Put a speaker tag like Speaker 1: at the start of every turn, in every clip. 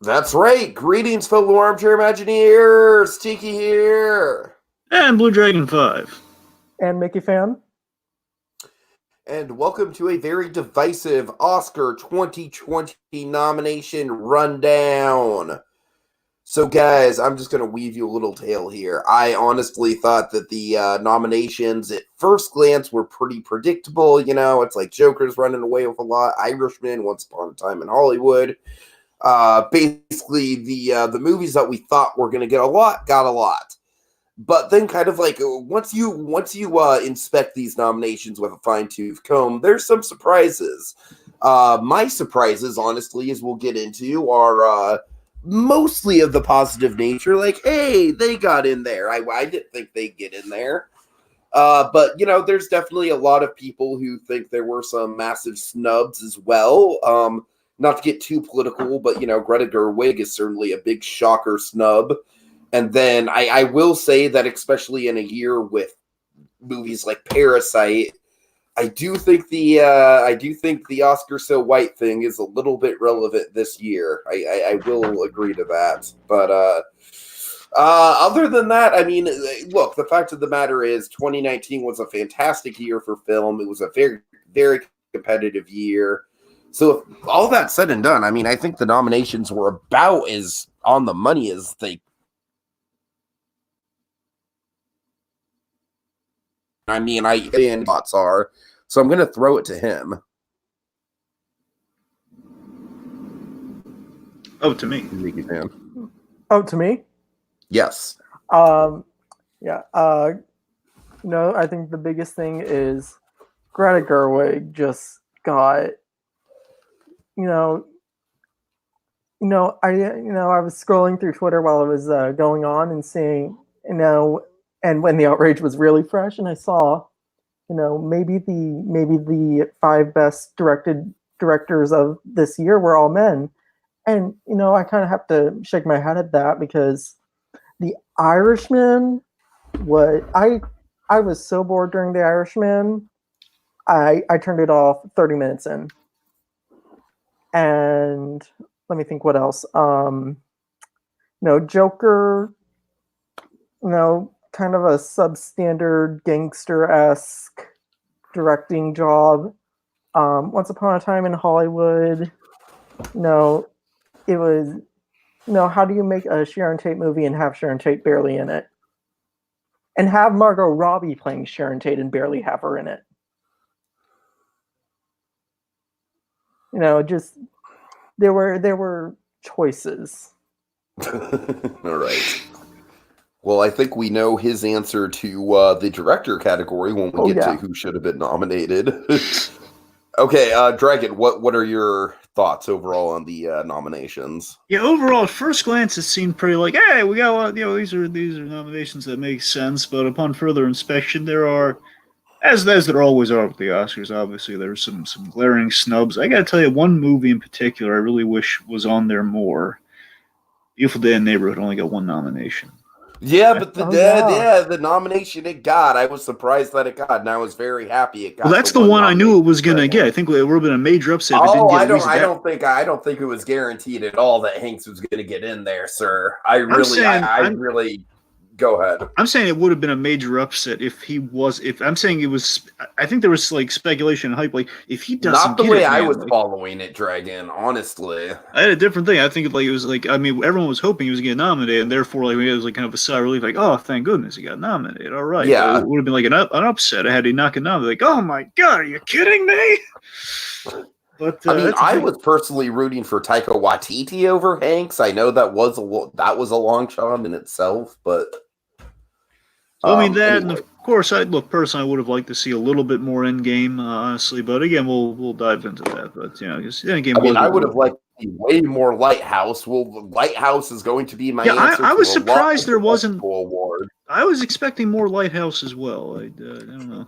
Speaker 1: That's right. Greetings, fellow armchair Imagineers. Tiki here.
Speaker 2: And Blue Dragon 5.
Speaker 3: And Mickey fan.
Speaker 1: And welcome to a very divisive Oscar 2020 nomination rundown. So, guys, I'm just going to weave you a little tale here. I honestly thought that the nominations at first glance were pretty predictable. You know, it's like Joker's running away with a lot. Irishman, Once Upon a Time in Hollywood. Basically, the movies that we thought were going to get a lot, got a lot. But then kind of like once you inspect these nominations with a fine-tooth comb, there's some surprises. My surprises, honestly, as we'll get into, are mostly of the positive nature. Like, hey, they got in there. I didn't think they'd get in there. But, you know, there's definitely a lot of people who think there were some massive snubs as well. Not to get too political, but, you know, Greta Gerwig is certainly a big shocker snub. And then I will say that especially in a year with movies like Parasite, I do think the Oscar So White thing is a little bit relevant this year. I will agree to that. But other than that, I mean, look, the fact of the matter is 2019 was a fantastic year for film. It was a very, very competitive year. So if all that said and done, I mean, I think the nominations were about as on the money as they. I mean, thoughts are, so I'm going to throw it to him.
Speaker 2: Oh, to me.
Speaker 1: Mickey fan.
Speaker 3: Oh, to me?
Speaker 1: Yes.
Speaker 3: Yeah. No, I think the biggest thing is Greta Gerwig just got, I was scrolling through Twitter while it was going on and seeing, and when the outrage was really fresh, and I saw, maybe the 5 best directors of this year were all men, and I kind of have to shake my head at that because The Irishman, I was so bored during The Irishman, I turned it off 30 minutes in, and let me think what else. Joker, kind of a substandard gangster-esque directing job. Once Upon a Time in Hollywood, it was, how do you make a Sharon Tate movie and have Sharon Tate barely in it? And have Margot Robbie playing Sharon Tate and barely have her in it? Just, there were choices.
Speaker 1: All right. Well, I think we know his answer to the director category when we get to who should have been nominated. Okay, Dragon, what are your thoughts overall on the nominations?
Speaker 2: Yeah, overall, at first glance, it seemed pretty like, hey, we got a lot, these are nominations that make sense. But upon further inspection, there are, as there always are with the Oscars, obviously, there's some glaring snubs. I got to tell you, one movie in particular I really wish was on there more. Beautiful Day in the Neighborhood only got 1 nomination.
Speaker 1: Yeah, but the nomination it got, I was surprised that it got, and I was very happy it got.
Speaker 2: Well, that's the one I knew it was going to get. I think it would have been a major upset if it didn't get
Speaker 1: I don't think it was guaranteed at all that Hanks was going to get in there, sir. I really. Go ahead.
Speaker 2: I'm saying it would have been a major upset if he was. I'm saying it was. I think there was like speculation and hype. Like if he doesn't,
Speaker 1: not the way I was following it, Dragon. Honestly,
Speaker 2: I had a different thing. I think it was like. I mean, everyone was hoping he was getting nominated, and therefore, like, it was like kind of a sigh of relief. Like, oh, thank goodness he got nominated. All right.
Speaker 1: Yeah.
Speaker 2: It would have been like an upset had he not gotten nominated. Like, oh my god, are you kidding me? But
Speaker 1: I mean, I was personally rooting for Taika Waititi over Hanks. I know that was a long shot in itself, but
Speaker 2: I mean that, anyway. And of course, personally, I would have liked to see a little bit more Endgame, honestly. But again, we'll dive into that. But just Endgame.
Speaker 1: I mean, I would have liked to see way more Lighthouse. Well, Lighthouse is going to be my answer.
Speaker 2: I was surprised there wasn't. Award. I was expecting more Lighthouse as well. I don't know.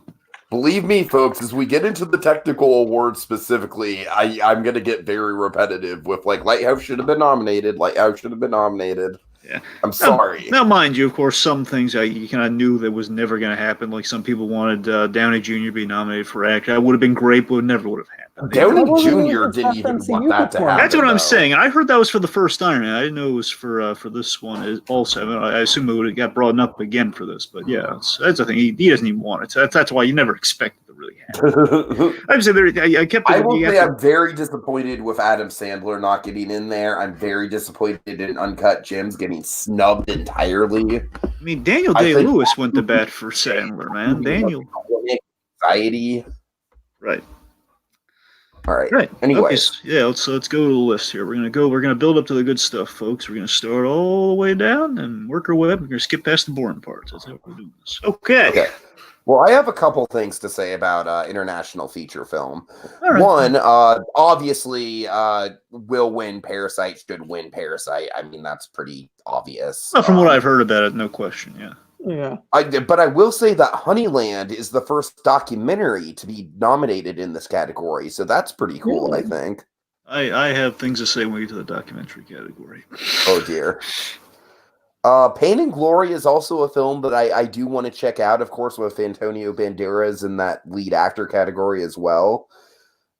Speaker 1: Believe me, folks, as we get into the technical awards specifically, I'm going to get very repetitive with, like, Lighthouse should have been nominated. Lighthouse should have been nominated.
Speaker 2: Yeah,
Speaker 1: I'm sorry.
Speaker 2: Now, mind you, of course, some things you kind of knew that was never going to happen. Like some people wanted Downey Jr. to be nominated for actor. That would have been great, but it never would have happened.
Speaker 1: Downey
Speaker 3: That wasn't even
Speaker 1: Jr.
Speaker 3: his
Speaker 1: didn't
Speaker 3: best
Speaker 1: even
Speaker 3: MCU
Speaker 1: want that to
Speaker 3: performance.
Speaker 1: happen.
Speaker 2: That's what I'm
Speaker 1: though.
Speaker 2: saying. And I heard that was for the first Iron Man. I didn't know it was for this one also. I mean, I assume it would have got brought up again for this. But yeah, that's the thing. He doesn't even want it. So that's why you never expect it to really happen. I'm saying I kept.
Speaker 1: I will say I'm very disappointed with Adam Sandler not getting in there. I'm very disappointed in Uncut Gems getting snubbed entirely.
Speaker 2: I mean, Daniel Day-Lewis went to bat for Sandler, man. Daniel.
Speaker 1: Anxiety.
Speaker 2: Right.
Speaker 1: All right.
Speaker 2: Right.
Speaker 1: Anyway,
Speaker 2: Okay, so yeah, let's go to the list here. We're gonna build up to the good stuff, folks. We're gonna start all the way down and work our way up. We're gonna skip past the boring parts. That's how we're doing this. Okay.
Speaker 1: Well, I have a couple things to say about international feature film.
Speaker 2: All right.
Speaker 1: One, obviously, will win Parasite, should win Parasite. I mean, that's pretty obvious.
Speaker 2: Well, from what I've heard about it, no question. Yeah.
Speaker 3: Yeah.
Speaker 1: But I will say that Honeyland is the first documentary to be nominated in this category, so that's pretty cool,
Speaker 3: Really?
Speaker 1: I think.
Speaker 2: I have things to say when we get to the documentary category.
Speaker 1: Oh, dear. Pain and Glory is also a film that I do want to check out, of course, with Antonio Banderas in that lead actor category as well.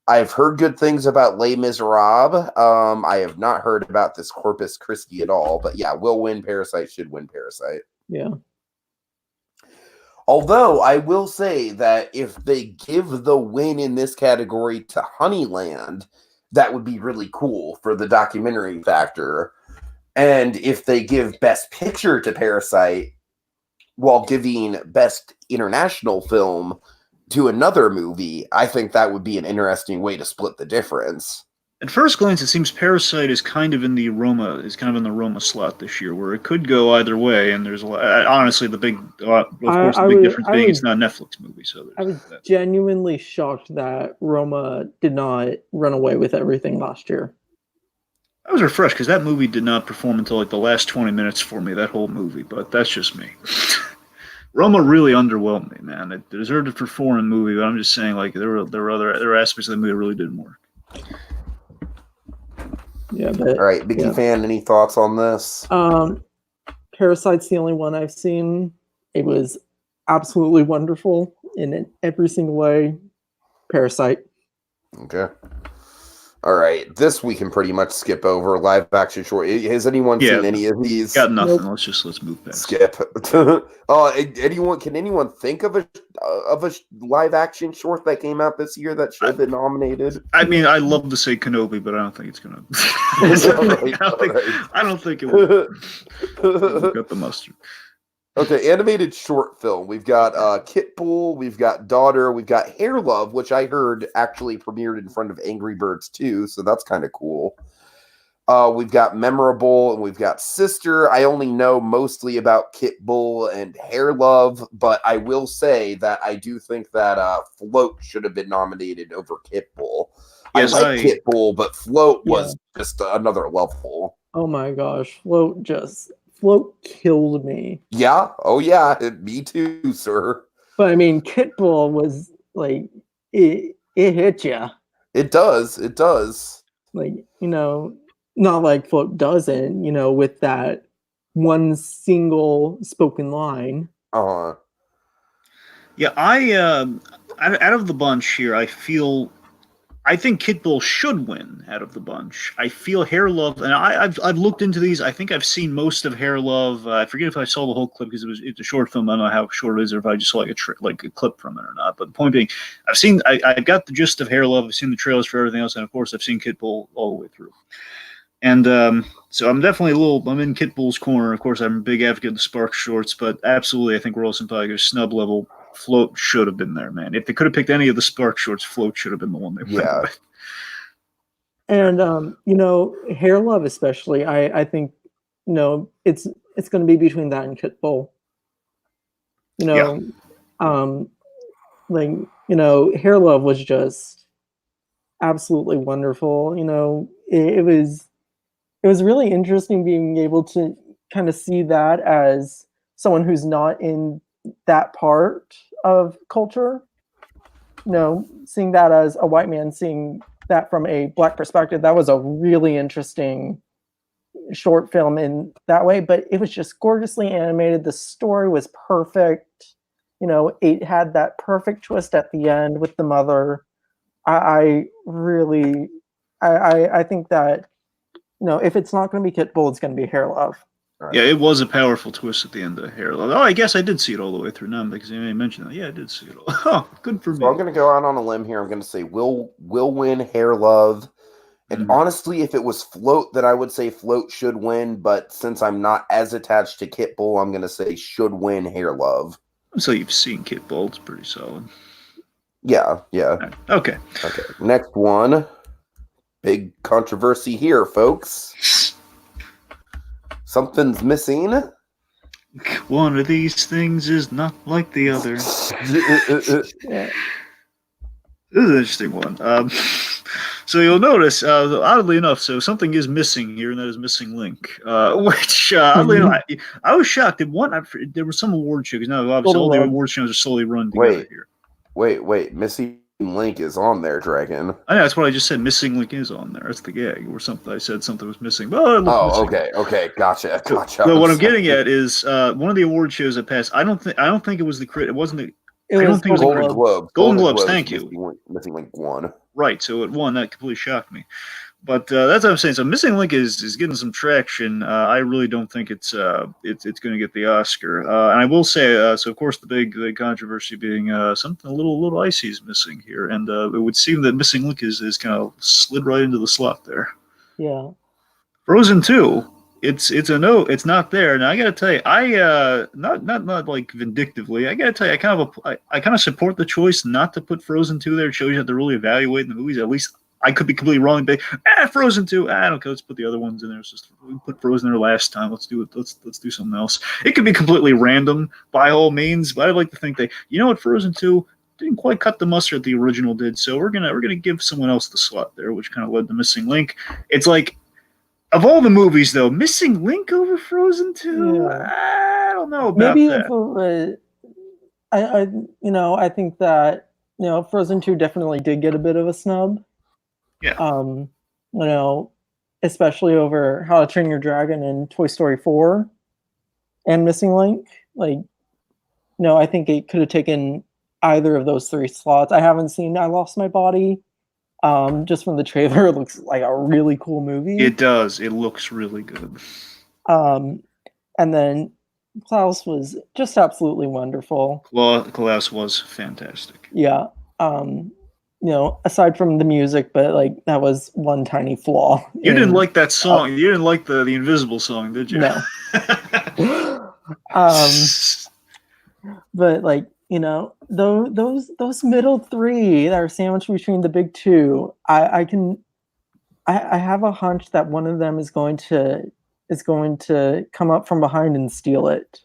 Speaker 1: I've heard good things about Les Miserables. I have not heard about this Corpus Christi at all, but yeah, will win Parasite, should win Parasite.
Speaker 3: Yeah.
Speaker 1: Although I will say that if they give the win in this category to Honeyland, that would be really cool for the documentary factor. And if they give Best Picture to Parasite while giving Best International Film to another movie, I think that would be an interesting way to split the difference.
Speaker 2: At first glance, it seems Parasite is kind of in the Roma slot this year, where it could go either way. And there's a lot, honestly, the big difference being it's not a Netflix movie. So
Speaker 3: I was genuinely shocked that Roma did not run away with everything last year.
Speaker 2: I was refreshed because that movie did not perform until like the last 20 minutes for me, that whole movie, but that's just me. Roma really underwhelmed me, man. It deserved it for foreign movie, but I'm just saying, like, there were other aspects of the movie that really didn't work.
Speaker 3: Yeah, but,
Speaker 1: all right, Mickey fan, any thoughts on this?
Speaker 3: Parasite's the only one I've seen. It was absolutely wonderful in every single way. Parasite.
Speaker 1: Okay. All right, this we can pretty much skip over. Live action short. Has anyone seen any of these?
Speaker 2: Got nothing. Nope. Let's move past.
Speaker 1: Skip. Can anyone think of a live action short that came out this year that should have been nominated?
Speaker 2: I mean, I love to say Kenobi, but I don't think it's gonna. I don't think it will. Got the mustard.
Speaker 1: Okay, animated short film. We've got Kit Bull, we've got Daughter, we've got Hair Love, which I heard actually premiered in front of Angry Birds 2, so that's kind of cool. We've got Memorable, and we've got Sister. I only know mostly about Kit Bull and Hair Love, but I will say that I do think that Float should have been nominated over Kit Bull.
Speaker 2: Yes,
Speaker 1: I like Kit Bull, but Float was just another level.
Speaker 3: Oh my gosh, Float killed me.
Speaker 1: Yeah. Oh yeah. Me too, sir.
Speaker 3: But I mean, Kit Bull was like it hit you.
Speaker 1: It does. It does.
Speaker 3: Like, not like Float doesn't. With that one single spoken line.
Speaker 2: Yeah, out of the bunch here, I think Kit Bull should win out of the bunch. I feel Hair Love, and I've looked into these. I think I've seen most of Hair Love. I forget if I saw the whole clip because it's a short film. I don't know how short it is, or if I just saw like a clip from it or not. But the point being, I got the gist of Hair Love. I've seen the trailers for everything else, and of course, I've seen Kit Bull all the way through. And so I'm definitely I'm in Kit Bull's corner. Of course, I'm a big advocate of the Sparks shorts, but absolutely, I think we're all sympathetic. Snub level. Float should have been there, man. If they could have picked any of the Spark shorts, Float should have been the one they went with.
Speaker 3: And Hair Love especially, I think it's going to be between that and Kit Bull. Hair Love was just absolutely wonderful. It was really interesting being able to kind of see that as someone who's not in that part of culture, seeing that as a white man, seeing that from a black perspective, that was a really interesting short film in that way. But it was just gorgeously animated. The story was perfect. It had that perfect twist at the end with the mother. I really, I think that if it's not going to be Kit Bull, it's going to be Hair Love.
Speaker 2: Yeah, it was a powerful twist at the end of Hair. Oh, I guess I did see it all the way through now because you mentioned that. Yeah, I did see it all. Oh, good for me.
Speaker 1: So I'm going to go out on a limb here. I'm going to say will win Hair Love. And honestly, if it was Float, then I would say Float should win. But since I'm not as attached to Kit Bull, I'm going to say should win Hair Love.
Speaker 2: So you've seen Kit Bull. It's pretty solid.
Speaker 1: Yeah.
Speaker 2: Right. Okay.
Speaker 1: Next one. Big controversy here, folks. Something's missing.
Speaker 2: One of these things is not like the other.
Speaker 3: Yeah.
Speaker 2: This is an interesting one. So you'll notice, oddly enough, so something is missing here, and that is Missing Link. Which, oddly enough, I was shocked. There was some award show, because now obviously all the award shows are slowly run together here.
Speaker 1: Wait. Missing Link is on there, Dragon.
Speaker 2: I know, that's what I just said. Missing Link is on there. That's the gag. Or something. I said something was missing. Well,
Speaker 1: okay. Gotcha.
Speaker 2: So what I'm getting at is one of the award shows that passed. I don't think it was the crit. It wasn't the.
Speaker 3: It was
Speaker 1: Golden Globes.
Speaker 2: Golden Globes. Thank you.
Speaker 1: Missing Link won.
Speaker 2: Right, so it won. That completely shocked me. But that's what I'm saying. So Missing Link is getting some traction. I really don't think it's going to get the Oscar. And I will say, so of course the big controversy being something a little icy is missing here, and it would seem that Missing Link is kind of slid right into the slot there.
Speaker 3: Yeah.
Speaker 2: Frozen 2. It's a no. It's not there. Now I got to tell you, I not like vindictively. I got to tell you, I kind of support the choice not to put Frozen 2 there. It shows you have to really evaluate the movies. At least I could be completely wrong. But Frozen 2. I don't care. Let's put the other ones in there. We put Frozen there last time. Let's do it. Let's do something else. It could be completely random by all means, but I'd like to think that what, Frozen 2 didn't quite cut the mustard the original did. So we're gonna give someone else the slot there, which kind of led to Missing Link. It's like, of all the movies, though, Missing Link over Frozen 2? Yeah. I don't know about that.
Speaker 3: I think that, Frozen 2 definitely did get a bit of a snub.
Speaker 2: Yeah.
Speaker 3: Especially over How to Train Your Dragon and Toy Story 4 and Missing Link. I think it could have taken either of those 3 slots. I haven't seen I Lost My Body. Just from the trailer, it looks like a really cool movie.
Speaker 2: It does. It looks really good.
Speaker 3: And then Klaus was just absolutely wonderful.
Speaker 2: Klaus was fantastic.
Speaker 3: Yeah. Aside from the music, but that was one tiny flaw.
Speaker 2: You didn't like that song. You didn't like the Invisible song, did you?
Speaker 3: No. But those middle 3 that are sandwiched between the big 2, I have a hunch that one of them is going to come up from behind and steal it.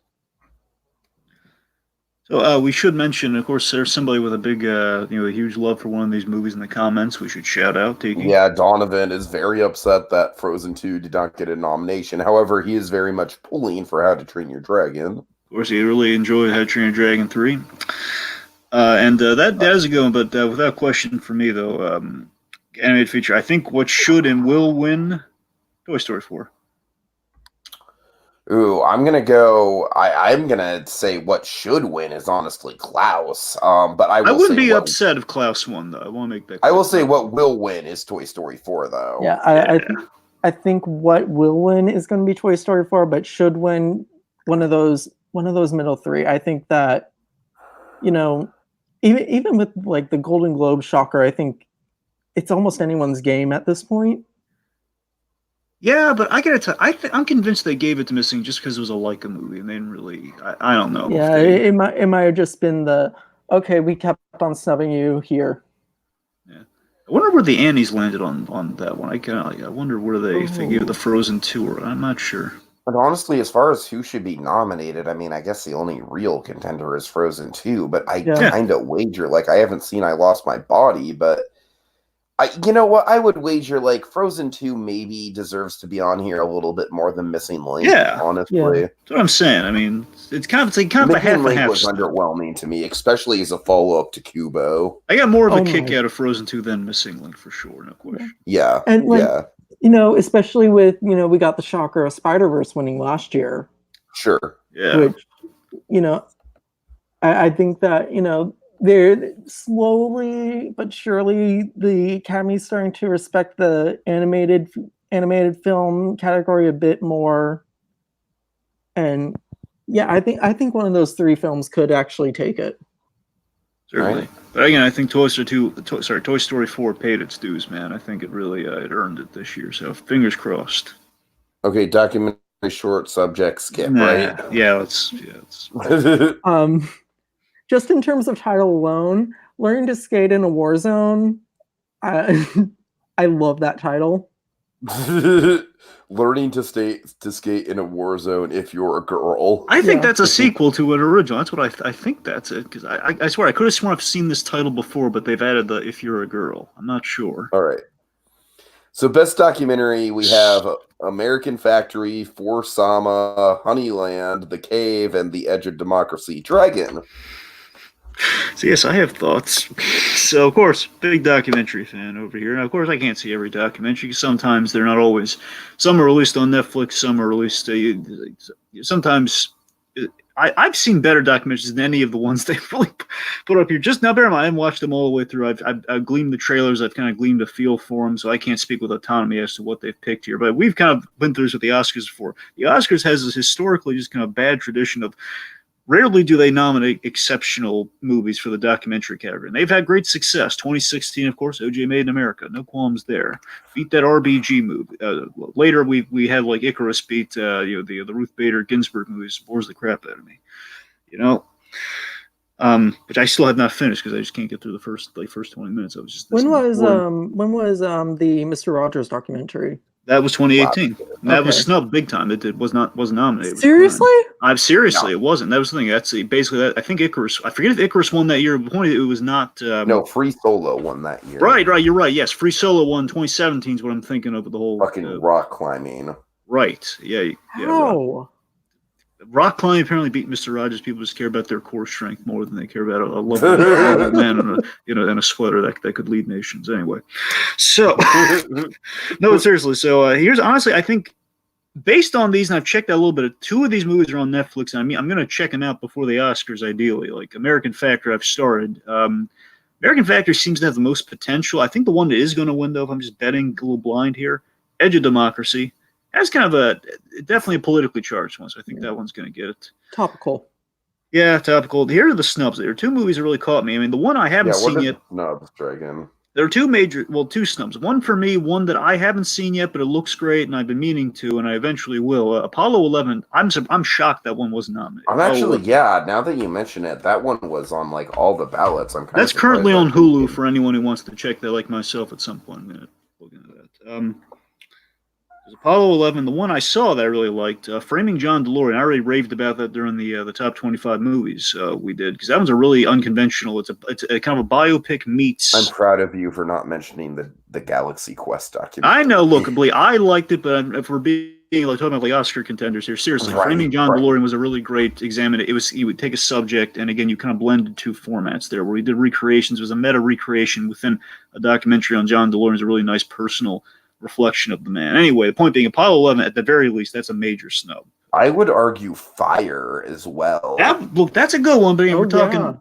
Speaker 2: So we should mention, of course, there's somebody with a big, a huge love for one of these movies in the comments. We should shout out, Tiki.
Speaker 1: Yeah, Donovan is very upset that Frozen 2 did not get a nomination. However, he is very much pulling for How to Train Your Dragon.
Speaker 2: Of course, he really enjoyed How to Train Your Dragon 3. And that is a good one, but without question for me, though, animated feature, I think what should and will win Toy Story 4.
Speaker 1: Ooh, I'm going to go, I'm going to say what should win is honestly Klaus. But I
Speaker 2: wouldn't be upset if Klaus won, though. I want to make that clear.
Speaker 1: I will say what will win is Toy Story 4, though.
Speaker 3: Yeah, I think what will win is going to be Toy Story 4, but should win one of those middle 3. I think that, even with the Golden Globe shocker, I think it's almost anyone's game at this point.
Speaker 2: Yeah, but I gotta tell you, I'm convinced they gave it to Missing just because it was a Leica movie, and they didn't really. I don't know.
Speaker 3: Yeah, it might have just been okay. We kept on snubbing you here.
Speaker 2: Yeah, I wonder where the Annies landed on that one. I wonder where if they gave it the Frozen tour. I'm not sure.
Speaker 1: But honestly, as far as who should be nominated, I mean, I guess the only real contender is Frozen 2. But I kind of wager, I haven't seen I Lost My Body, but. You know what? I would wager Frozen 2 maybe deserves to be on here a little bit more than Missing Link.
Speaker 2: Yeah,
Speaker 1: honestly,
Speaker 2: that's what I'm saying. I mean, it's kind of a half
Speaker 1: Missing Link
Speaker 2: half
Speaker 1: was underwhelming to me, especially as a follow up to Kubo.
Speaker 2: I got more of a kick out of Frozen 2 than Missing Link for sure, no question.
Speaker 1: Yeah,
Speaker 3: and especially with we got the shocker of Spider-Verse winning last year.
Speaker 1: Sure.
Speaker 2: Yeah.
Speaker 3: Which I think that they're slowly but surely the Academy's starting to respect the animated film category a bit more. And yeah, I think one of those three films could actually take it.
Speaker 2: Certainly.
Speaker 1: Right.
Speaker 2: But again, I think Toy Story 4 paid its dues, man. I think it really it earned it this year. So fingers crossed.
Speaker 1: Okay, documentary short subject skip,
Speaker 2: Nah,
Speaker 1: right?
Speaker 2: yeah, let's.
Speaker 3: Just in terms of title alone, Learning to Skate in a War Zone, I, I love that title.
Speaker 1: Learning to skate in a war zone if you're a girl.
Speaker 2: I think
Speaker 3: Yeah.
Speaker 2: that's a sequel to an original. That's what I think that's it. Because I swear I could have sworn I've seen this title before, but they've added the "If You're a Girl." I'm not sure.
Speaker 1: All right. So best documentary, we have American Factory, For Sama, Honeyland, The Cave, and The Edge of Democracy. Dragon.
Speaker 2: So yes, I have thoughts. So of course, big documentary fan over here. Now, of course, I can't see every documentary. Sometimes they're not always. Some are released on Netflix. Some are released. Sometimes I've seen better documentaries than any of the ones they've really put up here. Just now, bear in mind, I haven't watched them all the way through. I've gleaned the trailers. I've kind of gleaned a feel for them, so I can't speak with autonomy as to what they've picked here. But we've kind of been through this with the Oscars before. The Oscars has this historically just kind of bad tradition of rarely do they nominate exceptional movies for the documentary category. And they've had great success. 2016, of course, OJ Made in America. No qualms there. Beat that RBG movie. Later, we had like Icarus beat the Ruth Bader Ginsburg movies. Bores the crap out of me. Which I still have not finished because I just can't get through the first 20 minutes. I was just
Speaker 3: when was the Mr. Rogers documentary?
Speaker 2: That was 2018.
Speaker 3: Wow.
Speaker 2: That was snubbed big time. It wasn't nominated.
Speaker 3: Seriously?
Speaker 2: Seriously, it wasn't. That was the thing. That's basically that. I think Icarus. I forget if Icarus won that year. But it was not.
Speaker 1: No, Free Solo won that year.
Speaker 2: Right. You're right. Yes, Free Solo won 2017 is what I'm thinking of with the whole
Speaker 1: fucking rock climbing.
Speaker 2: Right. Yeah.
Speaker 3: How?
Speaker 2: Rock climbing apparently beat Mr. Rogers. People just care about their core strength more than they care about a lovely man in a sweater that could lead nations. Anyway, so no, seriously. So here's honestly, I think based on these, and I've checked out a little bit. Two of these movies are on Netflix, and I'm going to check them out before the Oscars. Ideally, like American Factory, I've started. American Factory seems to have the most potential. I think the one that is going to win, though, if I'm just betting a little blind here, Edge of Democracy. That's kind of definitely a politically charged one, so I think that one's going to get it.
Speaker 3: Topical. Yeah,
Speaker 2: topical. Here are the snubs. There are two movies that really caught me. I mean, the one I haven't seen yet.
Speaker 1: Snubs, Dragon.
Speaker 2: There are two snubs. One for me, one that I haven't seen yet, but it looks great, and I've been meaning to, and I eventually will. Apollo 11. I'm shocked that one wasn't nominated.
Speaker 1: I'm actually, now that you mention it, that one was on like all the ballots.
Speaker 2: That's currently on Hulu for anyone who wants to check that, like myself, at some point. I'm going to look into that. Apollo 11, the one I saw that I really liked, Framing John DeLorean. I already raved about that during the top 25 movies we did, because that one's a really unconventional. It's a kind of a biopic meets.
Speaker 1: I'm proud of you for not mentioning the Galaxy Quest document.
Speaker 2: I know, look, I liked it, but if we're being like talking about the Oscar contenders here, seriously, Framing John DeLorean was a really great examiner. He would take a subject, and again, you kind of blended two formats there, where he did recreations. It was a meta recreation within a documentary on John DeLorean. It's a really nice personal reflection of the man. Anyway, the point being, Apollo 11, at the very least, that's a major snub.
Speaker 1: I would argue Fire as well.
Speaker 2: That's a good one, but we're talking. Yeah.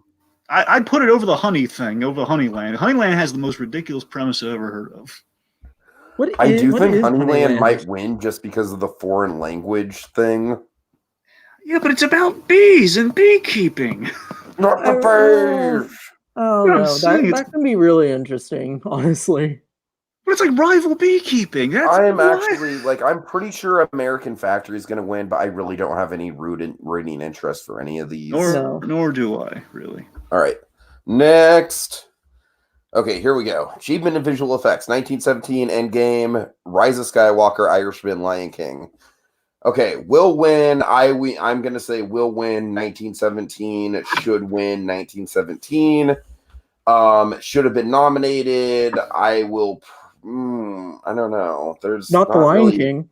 Speaker 2: I'd put it over the Honey thing, over Honeyland. Honeyland has the most ridiculous premise I've ever heard of.
Speaker 1: I do think Honeyland might win just because of the foreign language thing.
Speaker 2: Yeah, but it's about bees and beekeeping.
Speaker 1: Not the bees!
Speaker 3: Oh, no, that can be really interesting, honestly.
Speaker 2: But it's like rival beekeeping.
Speaker 1: I'm pretty sure American Factory is going to win, but I really don't have any rooting interest for any of these.
Speaker 2: Nor do I, really.
Speaker 1: All right. Next. Okay, here we go. Achievement in visual effects. 1917, Endgame, Rise of Skywalker, Irishman, Lion King. Okay, will win. I'm going to say will win 1917. Should win 1917. Should have been nominated. I will... I don't know. There's
Speaker 3: not the Lion King.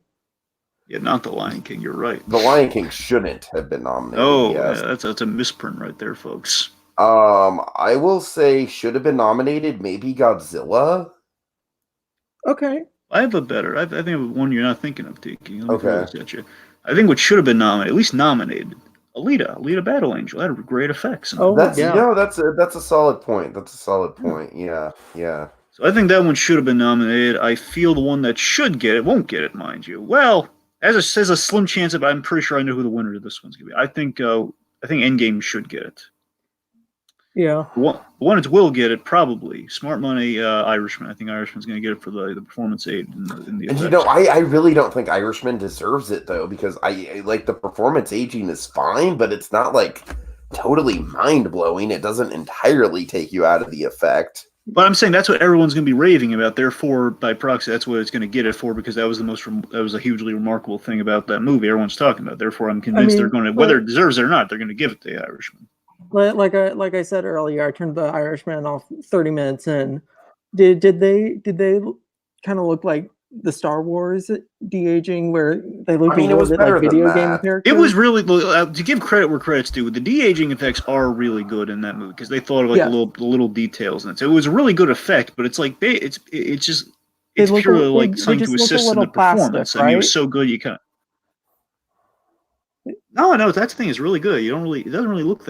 Speaker 2: Yeah, not the Lion King. You're right.
Speaker 1: The Lion King shouldn't have been nominated.
Speaker 2: Oh, yes. Yeah, that's a misprint right there, folks.
Speaker 1: I will say should have been nominated. Maybe Godzilla.
Speaker 3: Okay.
Speaker 2: I have a better. I think one you're not thinking of, Tiki.
Speaker 1: Okay.
Speaker 2: I think what should have been nominated, at least nominated, Alita Battle Angel. That had great effects.
Speaker 3: Oh,
Speaker 1: That's
Speaker 3: yeah.
Speaker 1: that's a solid point. That's a solid point. Yeah, yeah.
Speaker 2: So I think that one should have been nominated. I feel the one that should get it won't get it, mind you. Well, as a slim chance, but I'm pretty sure I know who the winner of this one's gonna be. I think Endgame should get it.
Speaker 3: Yeah.
Speaker 2: The one that will get it, probably. Smart money, Irishman. I think Irishman's going to get it for the performance aid in the
Speaker 1: And
Speaker 2: effects.
Speaker 1: I really don't think Irishman deserves it though, because I like the performance aging is fine, but it's not like totally mind blowing. It doesn't entirely take you out of the effect.
Speaker 2: But I'm saying that's what everyone's going to be raving about. Therefore, by proxy, that's what it's going to get it for, because that was a hugely remarkable thing about that movie. Everyone's talking about. Therefore, I'm convinced they're going to, whether it deserves it or not, they're going to give it to the Irishman.
Speaker 3: Like I said earlier, I turned the Irishman off 30 minutes in. Did they kind of look like the Star Wars de-aging where they looked
Speaker 1: it was better
Speaker 3: like video
Speaker 1: than
Speaker 3: game
Speaker 1: that.
Speaker 3: characters?
Speaker 2: It was really to give credit where credit's due. The de-aging effects are really good in that movie because they thought of like the little details in it. So it was a really good effect, but it's like it's purely like something to assist in the performance.
Speaker 3: Plastic, right?
Speaker 2: I mean, it was so good you kind of. No, that thing is really good. It doesn't really look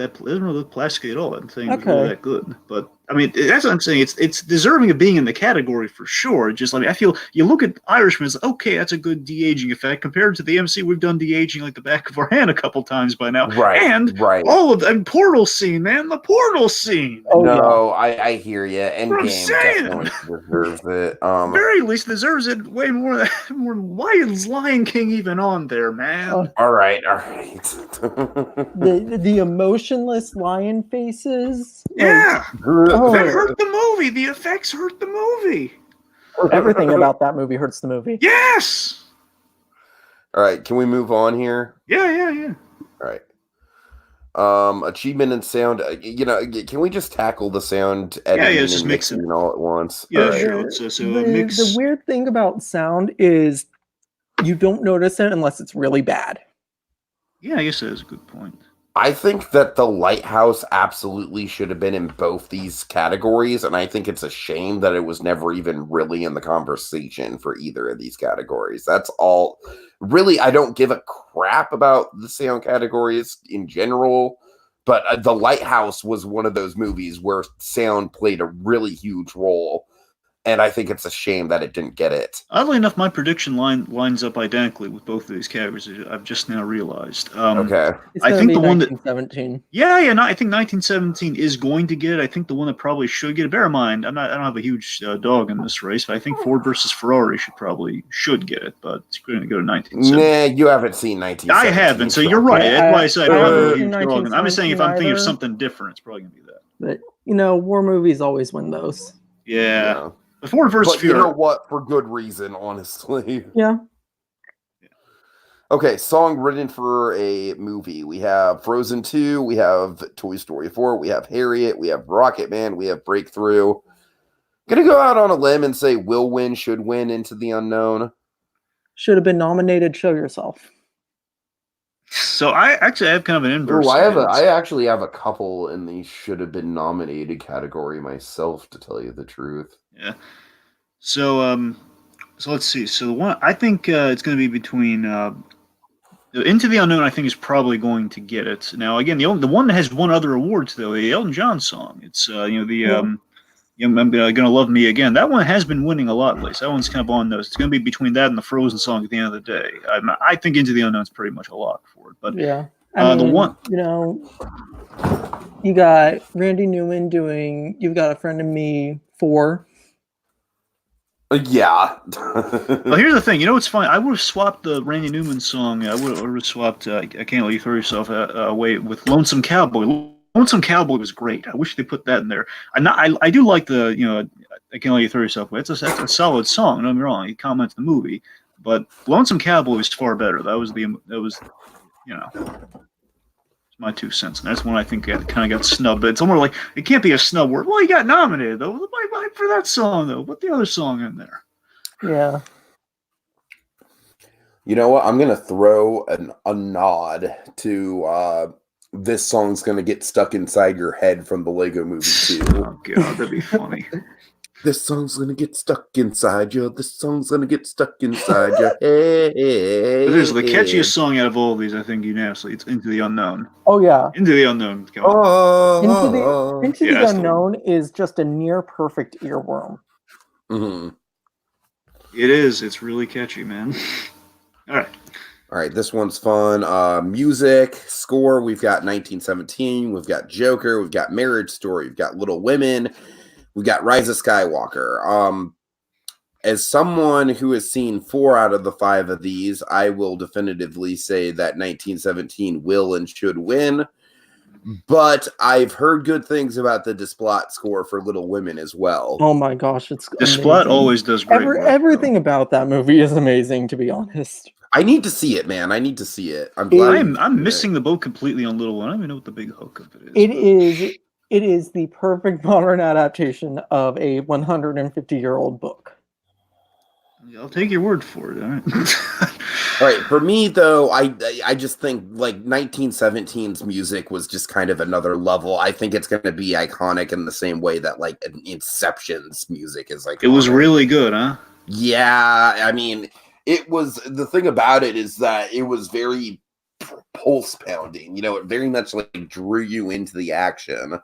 Speaker 2: plastic at all. That thing is really that good. But I mean, that's what I'm saying. It's deserving of being in the category for sure. Just I feel you look at Irishman, it's like, okay, that's a good de-aging effect compared to the MC. We've done de-aging like the back of our hand a couple times by now.
Speaker 1: Right.
Speaker 2: And all of the portal scene, man, the portal scene.
Speaker 3: Oh,
Speaker 1: no, yeah. I hear you. Endgame definitely deserves it.
Speaker 2: Very least deserves it way more than why is Lion King even on there, man?
Speaker 1: All right.
Speaker 3: the emotionless lion faces.
Speaker 2: Yeah. That hurt the movie. The effects hurt the movie.
Speaker 3: Everything about that movie hurts the movie.
Speaker 2: Yes.
Speaker 1: All right, can we move on here?
Speaker 2: Yeah.
Speaker 1: All right. Achievement in sound. Can we just tackle the sound editing
Speaker 2: just
Speaker 1: and
Speaker 2: mix it
Speaker 1: all at once?
Speaker 2: Yeah,
Speaker 1: right.
Speaker 2: sure.
Speaker 3: The weird thing about sound is you don't notice it unless it's really bad.
Speaker 2: Yeah, I guess that is a good point.
Speaker 1: I think that The Lighthouse absolutely should have been in both these categories, and I think it's a shame that it was never even really in the conversation for either of these categories. That's all. Really, I don't give a crap about the sound categories in general, but The Lighthouse was one of those movies where sound played a really huge role. And I think it's a shame that it didn't get it.
Speaker 2: Oddly enough, my prediction lines up identically with both of these categories. I've just now realized.
Speaker 1: Okay.
Speaker 3: I think the one 1917.
Speaker 2: I think 1917 is going to get it. I think the one that probably should get it. Bear in mind, I don't have a huge dog in this race, but I think Ford versus Ferrari should get it. But it's going to go to 1917.
Speaker 1: Nah, you haven't seen 1917.
Speaker 2: I haven't, so you're right. That's why I said I don't have a huge dog. I'm just saying if I'm thinking of something different, it's probably going to be that.
Speaker 3: But war movies always win those.
Speaker 2: Yeah. The Ford versus Ferrari.
Speaker 1: You know what? For good reason, honestly.
Speaker 3: Yeah.
Speaker 1: Okay, song written for a movie. We have Frozen 2, we have Toy Story 4, we have Harriet, we have Rocket Man, we have Breakthrough. Gonna go out on a limb and say will win, should win, Into the Unknown.
Speaker 3: Should have been nominated, Show Yourself.
Speaker 2: So I have kind of an inverse.
Speaker 1: I actually have a couple in the should have been nominated category myself, to tell you the truth.
Speaker 2: Yeah. So let's see. So the one I think it's going to be between Into the Unknown. I think is probably going to get it. Now again, the one that has won other awards though, the Elton John song. It's I'm gonna love me again. That one has been winning a lot lately. So that one's kind of on those. It's going to be between that and the Frozen song at the end of the day. I think Into the Unknown is pretty much a lock for it. But
Speaker 3: yeah,
Speaker 2: the one
Speaker 3: you got Randy Newman doing "You've Got a Friend in Me" 4.
Speaker 1: Yeah.
Speaker 2: Well, here's the thing. You know what's funny? I would have swapped the Randy Newman song. I would have swapped I Can't Let You Throw Yourself Away with Lonesome Cowboy. Lonesome Cowboy was great. I wish they put that in there. I do like the I Can't Let You Throw Yourself Away. That's a solid song. Don't get me wrong. He comments the movie, but Lonesome Cowboy is far better. That was my 2 cents, and that's one I think kind of got snubbed. But it's almost like it can't be a snub word. Well, he got nominated though. Why for that song though? Put the other song in there.
Speaker 3: Yeah.
Speaker 1: You know what? I'm gonna throw a nod to this song's gonna get stuck inside your head from the Lego Movie 2.
Speaker 2: Oh god, that'd be funny.
Speaker 1: This song's gonna get stuck inside you. This song's gonna get stuck inside your head.
Speaker 2: But there's the catchiest song out of all of these, I think, unanimously. It's Into the Unknown.
Speaker 3: Oh yeah,
Speaker 2: Into the Unknown. Come on.
Speaker 3: Into
Speaker 2: Yeah,
Speaker 3: the
Speaker 2: that's the
Speaker 3: Unknown is just a near perfect earworm.
Speaker 1: Mm-hmm.
Speaker 2: It is. It's really catchy, man. All
Speaker 1: right, this one's fun. Music, score, we've got 1917, we've got Joker, we've got Marriage Story, we've got Little Women, we've got Rise of Skywalker. As someone who has seen 4 out of the 5 of these, I will definitively say that 1917 will and should win. But I've heard good things about the Desplat score for Little Women as well.
Speaker 3: Oh my gosh, it's
Speaker 2: Desplat
Speaker 3: amazing.
Speaker 2: always does great work.
Speaker 3: Everything about that movie is amazing, to be honest.
Speaker 1: I need to see it, man. I need to see it. I'm glad.
Speaker 2: I'm missing the boat completely on Little One. I don't even know what the big hook of it is.
Speaker 3: It is the perfect modern adaptation of a 150-year-old book.
Speaker 2: I'll take your word for it. All right.
Speaker 1: All right. For me, though, I just think like 1917's music was just kind of another level. I think it's going to be iconic in the same way that like Inception's music is like.
Speaker 2: It was really good, huh?
Speaker 1: Yeah, I mean, it was. The thing about it is that it was very pulse pounding. You know, it very much like drew you into the action.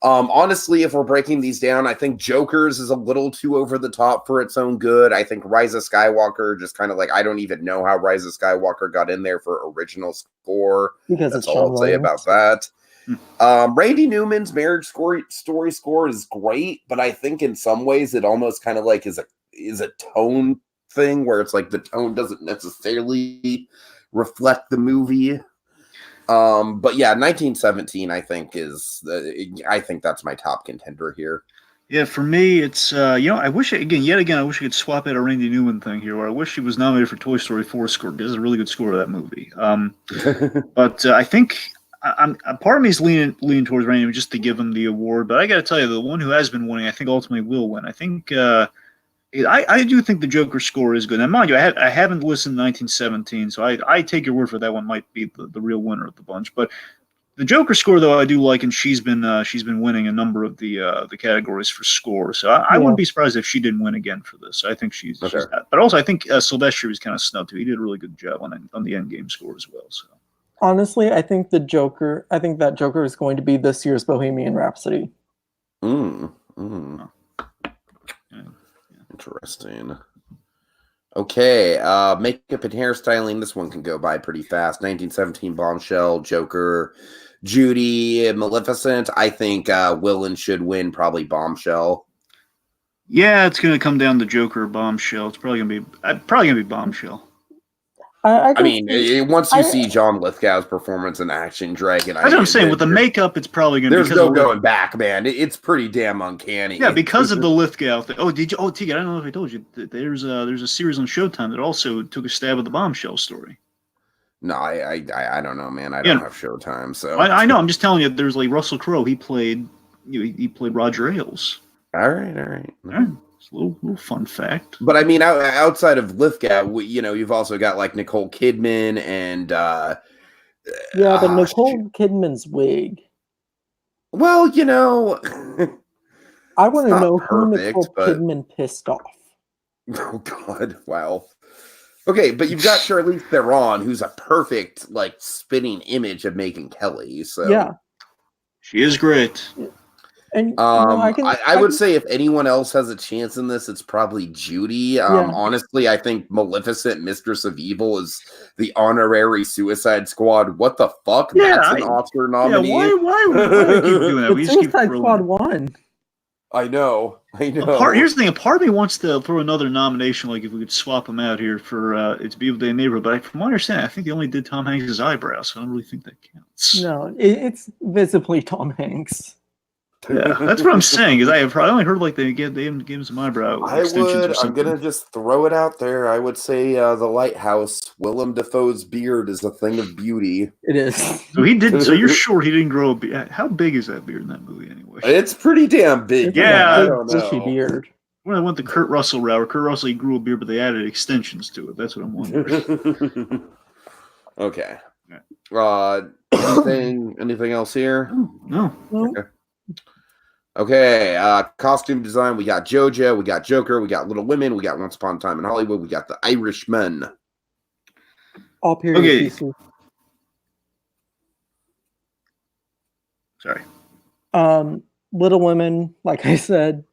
Speaker 1: Honestly, if we're breaking these down, I think Joker's is a little too over the top for its own good. I think Rise of Skywalker just kind of like, I don't even know how Rise of Skywalker got in there for original score.
Speaker 3: Because
Speaker 1: that's
Speaker 3: it's
Speaker 1: all I'll say about that. Randy Newman's Marriage Story score is great, but I think in some ways it almost kind of like is a tone thing where it's like the tone doesn't necessarily reflect the movie. But yeah, 1917 I think I think that's my top contender here.
Speaker 2: Yeah, for me, it's I wish yet again I wish I could swap out a Randy Newman thing here, where I wish he was nominated for Toy Story 4 score because it's a really good score to that movie. But I think I'm part of me is leaning towards Randy Newman just to give him the award. But I got to tell you, the one who has been winning, I think ultimately will win. I think I do think the Joker score is good. Now, mind you, I haven't listened to 1917, so I take your word for that one might be the real winner of the bunch. But the Joker score, though, I do like, and she's been winning a number of the categories for score. So I wouldn't be surprised if she didn't win again for this. I think she's but also I think Sylvester was kind of snubbed too. He did a really good job on the Endgame score as well. So
Speaker 3: honestly, I think that Joker is going to be this year's Bohemian Rhapsody.
Speaker 1: Interesting. Okay, makeup and hairstyling. This one can go by pretty fast. 1917 Bombshell, Joker, Judy, Maleficent. I think will and should win probably Bombshell.
Speaker 2: Yeah, it's gonna come down to Joker or Bombshell. It's probably gonna be Bombshell.
Speaker 1: I mean, once you see John Lithgow's performance in Action Dragon,
Speaker 2: that's what I'm saying. With the makeup, it's probably going to.
Speaker 1: There's no going back, man. It's pretty damn uncanny.
Speaker 2: Yeah, because of the Lithgow thing. Oh, did you? Oh, Tiki, I don't know if I told you. There's a series on Showtime that also took a stab at the Bombshell story.
Speaker 1: No, I don't know, man. I don't have Showtime, so
Speaker 2: I know. I'm just telling you. There's like Russell Crowe. He played Roger Ailes.
Speaker 1: All right.
Speaker 2: It's a little fun fact.
Speaker 1: But I mean, outside of Lithgow, you've also got like Nicole Kidman and
Speaker 3: but Nicole Kidman's wig.
Speaker 1: Well,
Speaker 3: I want to know who Nicole Kidman pissed off.
Speaker 1: Oh God! Wow. Okay, but you've got Charlize Theron, who's a perfect like spitting image of Megyn Kelly. So
Speaker 3: yeah,
Speaker 2: she is great.
Speaker 3: And
Speaker 1: I would say if anyone else has a chance in this, it's probably Judy. Honestly, I think Maleficent, Mistress of Evil, is the honorary Suicide Squad. What the fuck?
Speaker 3: Yeah,
Speaker 1: that's an Oscar nominee.
Speaker 2: Yeah, why do they keep doing that? We
Speaker 3: Suicide Squad won.
Speaker 1: I know.
Speaker 2: Here's the thing. A part of me wants to throw another nomination, like if we could swap them out here for It's a Beautiful Day in the Neighborhood. But from my understanding, I think they only did Tom Hanks' eyebrows, so I don't really think that counts.
Speaker 3: No, it's visibly Tom Hanks.
Speaker 2: Yeah, that's what I'm saying. Is I only heard like they gave him some eyebrow extensions or something.
Speaker 1: I'm gonna just throw it out there. I would say The Lighthouse. Willem Dafoe's beard is a thing of beauty.
Speaker 3: It is.
Speaker 2: So he did. So you're sure he didn't grow a beard? How big is that beard in that movie anyway?
Speaker 1: It's pretty damn big.
Speaker 2: Yeah,
Speaker 1: I don't know.
Speaker 3: Beard.
Speaker 2: When I went the Kurt Russell route, or Kurt Russell he grew a beard, but they added extensions to it. That's what I'm wondering.
Speaker 1: Okay. Anything else here?
Speaker 2: No.
Speaker 1: Okay. Okay, costume design. We got JoJo, we got Joker, we got Little Women, we got Once Upon a Time in Hollywood, we got The Irishman.
Speaker 3: All period
Speaker 2: Okay.
Speaker 3: pieces.
Speaker 2: Sorry.
Speaker 3: Little Women, like I said.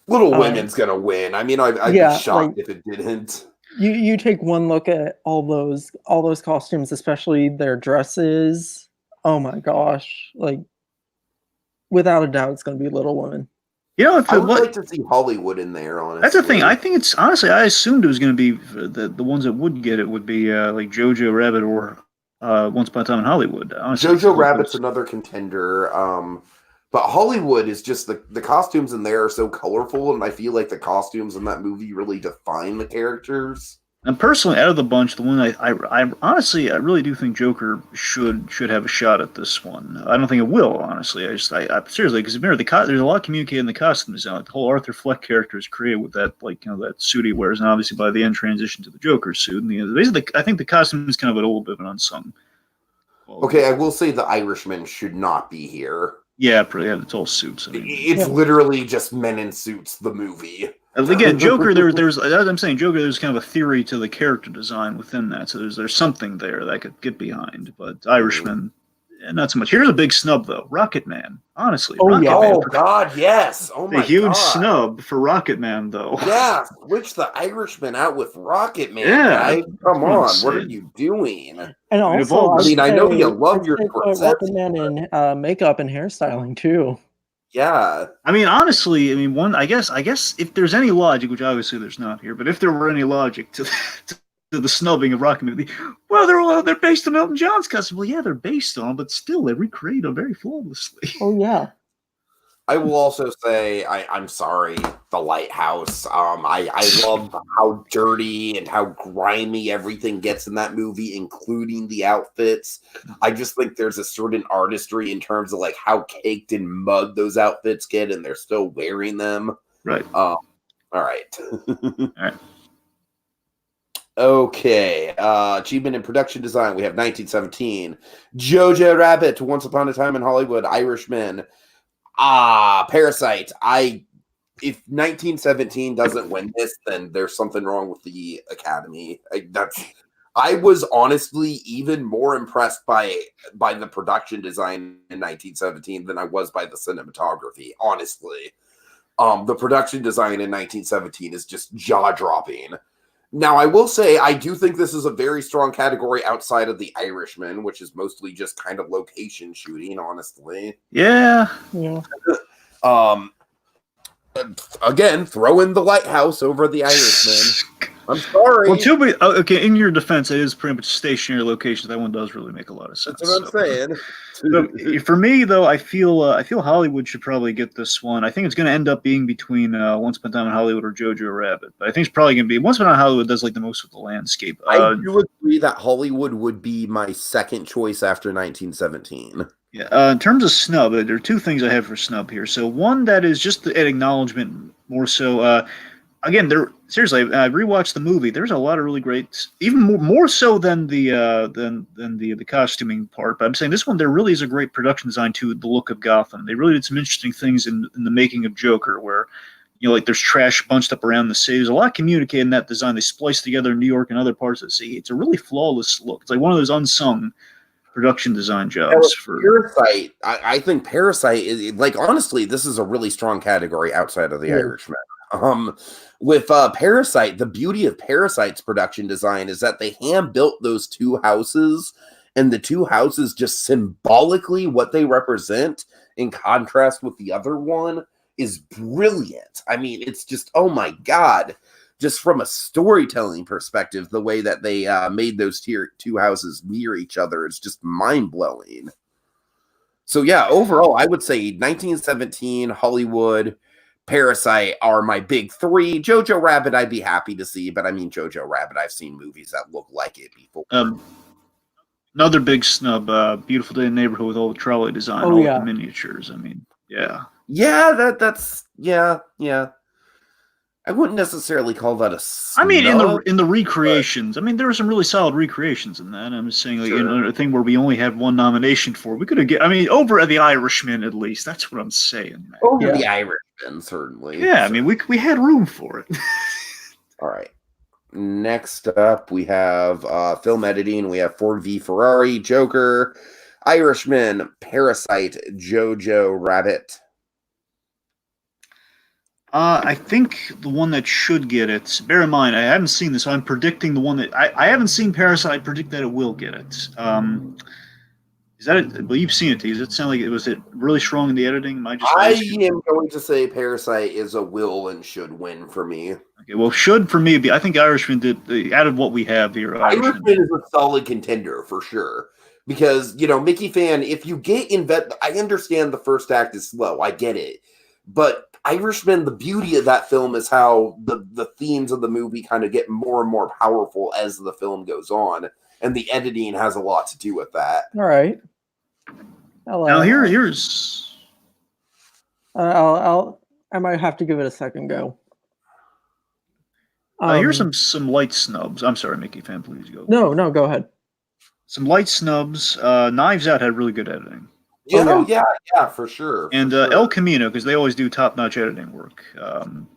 Speaker 1: Little Women's gonna win. I mean, I'd
Speaker 3: yeah,
Speaker 1: be shocked
Speaker 3: like-
Speaker 1: if it didn't.
Speaker 3: You take one look at all those costumes, especially their dresses. Oh my gosh! Like, without a doubt, it's going to be Little Women.
Speaker 2: You know, if
Speaker 1: I
Speaker 2: it
Speaker 1: would
Speaker 2: was,
Speaker 1: like to see Hollywood in there. Honestly,
Speaker 2: that's the thing. I think it's honestly. I assumed it was going to be the ones that would get it would be like Jojo Rabbit or Once Upon a Time in Hollywood. Honestly,
Speaker 1: Jojo Rabbit's another contender. But Hollywood is just the costumes in there are so colorful, and I feel like the costumes in that movie really define the characters.
Speaker 2: And personally, out of the bunch, the one I honestly I really do think Joker should have a shot at this one. I don't think it will, honestly. I seriously, because remember there's a lot communicated in the costume design. Like the whole Arthur Fleck character is created with that, like, you know, that suit he wears, and obviously by the end transition to the Joker suit. And basically, I think the costume is kind of a little bit of an unsung.
Speaker 1: Okay, I will say the Irishman should not be here.
Speaker 2: Yeah, it's all suits. I mean,
Speaker 1: it's literally just men in suits. The movie.
Speaker 2: Again, Joker. There's as I'm saying, Joker. There's kind of a theory to the character design within that. So there's something there that I could get behind. But Irishman, not so much. Here's a big snub though. Rocket Man. Honestly.
Speaker 3: Oh, yeah.
Speaker 1: Oh God, yes. Oh my God.
Speaker 2: A huge snub for Rocket Man though.
Speaker 1: Yeah, switch the Irishman out with Rocket Man.
Speaker 2: Yeah,
Speaker 1: guys. Come on,
Speaker 2: insane.
Speaker 1: what are you doing?
Speaker 3: And also,
Speaker 1: I mean, I know you love
Speaker 3: I'd
Speaker 1: your
Speaker 3: say put
Speaker 1: corset.
Speaker 3: Rocket Man in makeup and hairstyling too.
Speaker 1: Yeah.
Speaker 2: I mean, honestly, I guess if there's any logic, which obviously there's not here, but if there were any logic to the snubbing of Rocket Man, well, they're based on Elton John's costume. Well, yeah, they're based on, but still, they recreate them very flawlessly.
Speaker 3: Oh yeah.
Speaker 1: I will also say I'm sorry, The Lighthouse. I love how dirty and how grimy everything gets in that movie, including the outfits. I just think there's a certain artistry in terms of like how caked in mud those outfits get, and they're still wearing them.
Speaker 2: Right.
Speaker 1: All right.
Speaker 2: All right.
Speaker 1: Okay. Achievement in production design. We have 1917. Jojo Rabbit, Once Upon a Time in Hollywood, Irishman. Parasite. If 1917 doesn't win this, then there's something wrong with the Academy. I was honestly even more impressed by the production design in 1917 than I was by the cinematography. Honestly, the production design in 1917 is just jaw-dropping. Now, I will say I do think this is a very strong category outside of The Irishman, which is mostly just kind of location shooting, honestly.
Speaker 2: Yeah.
Speaker 3: Yeah.
Speaker 1: Again, throw in The Lighthouse over The Irishman. I'm sorry.
Speaker 2: Well, okay, in your defense, it is pretty much stationary location. That one does really make a lot of sense.
Speaker 1: That's what I'm saying.
Speaker 2: So, for me, though, I feel Hollywood should probably get this one. I think it's going to end up being between Once Upon a Time in Hollywood or Jojo Rabbit. But I think it's probably going to be Once Upon a Time in Hollywood does like the most with the landscape.
Speaker 1: I do agree that Hollywood would be my second choice after 1917.
Speaker 2: Yeah. In terms of snub, there are two things I have for snub here. So one that is just an acknowledgement, more so. Again, seriously, I rewatched the movie. There's a lot of really great, even more so than the costuming part. But I'm saying this one, there really is a great production design to the look of Gotham. They really did some interesting things in the making of Joker, where like there's trash bunched up around the city. There's a lot communicated in that design. They spliced together New York and other parts of the city. It's a really flawless look. It's like one of those unsung production design jobs for
Speaker 1: Parasite. I think Parasite is like, honestly, this is a really strong category outside of the Irishman. With Parasite, the beauty of Parasite's production design is that they hand built those two houses, and the two houses just symbolically what they represent in contrast with the other one is brilliant. I mean, it's just, oh my God, just from a storytelling perspective, the way that they made those two houses near each other is just mind-blowing. So yeah, overall, I would say 1917, Hollywood, Parasite are my big three. Jojo Rabbit, I'd be happy to see, but I mean, Jojo Rabbit, I've seen movies that look like it before.
Speaker 2: Another big snub, Beautiful Day in the Neighborhood with all the trolley design, the miniatures. I mean, yeah.
Speaker 1: Yeah, that's. I wouldn't necessarily call that a
Speaker 2: I mean,
Speaker 1: snub.
Speaker 2: in the recreations, I mean, there were some really solid recreations in that. I'm just saying, like, in a thing where we only had one nomination for, we could have I mean, over at The Irishman, at least. That's what I'm saying, man.
Speaker 1: Over The Irishman, certainly.
Speaker 2: Yeah, I mean, we had room for it.
Speaker 1: All right. Next up, we have film editing. We have Ford v Ferrari, Joker, Irishman, Parasite, Jojo Rabbit.
Speaker 2: I think the one that should get it. Bear in mind, I haven't seen this. So I'm predicting the one that I haven't seen. Parasite. I predict that it will get it. Is that it? Well, you've seen it. Does it sound like it really strong in the editing? Am I
Speaker 1: am going to say Parasite is a will and should win for me.
Speaker 2: Okay, well, should for me be. I think Irishman did out of what we have here.
Speaker 1: Irishman is a solid contender for sure. Because, Mickey fan, if you get I understand the first act is slow. I get it. But Irishman, the beauty of that film is how the themes of the movie kind of get more and more powerful as the film goes on. And the editing has a lot to do with that.
Speaker 3: All right.
Speaker 2: Now here's.
Speaker 3: I might have to give it a second go.
Speaker 2: Here's some light snubs. I'm sorry, Mickey fan, please go.
Speaker 3: No, go ahead.
Speaker 2: Some light snubs. Knives Out had really good editing.
Speaker 1: Yeah, for sure.
Speaker 2: And El Camino, because they always do top-notch editing work.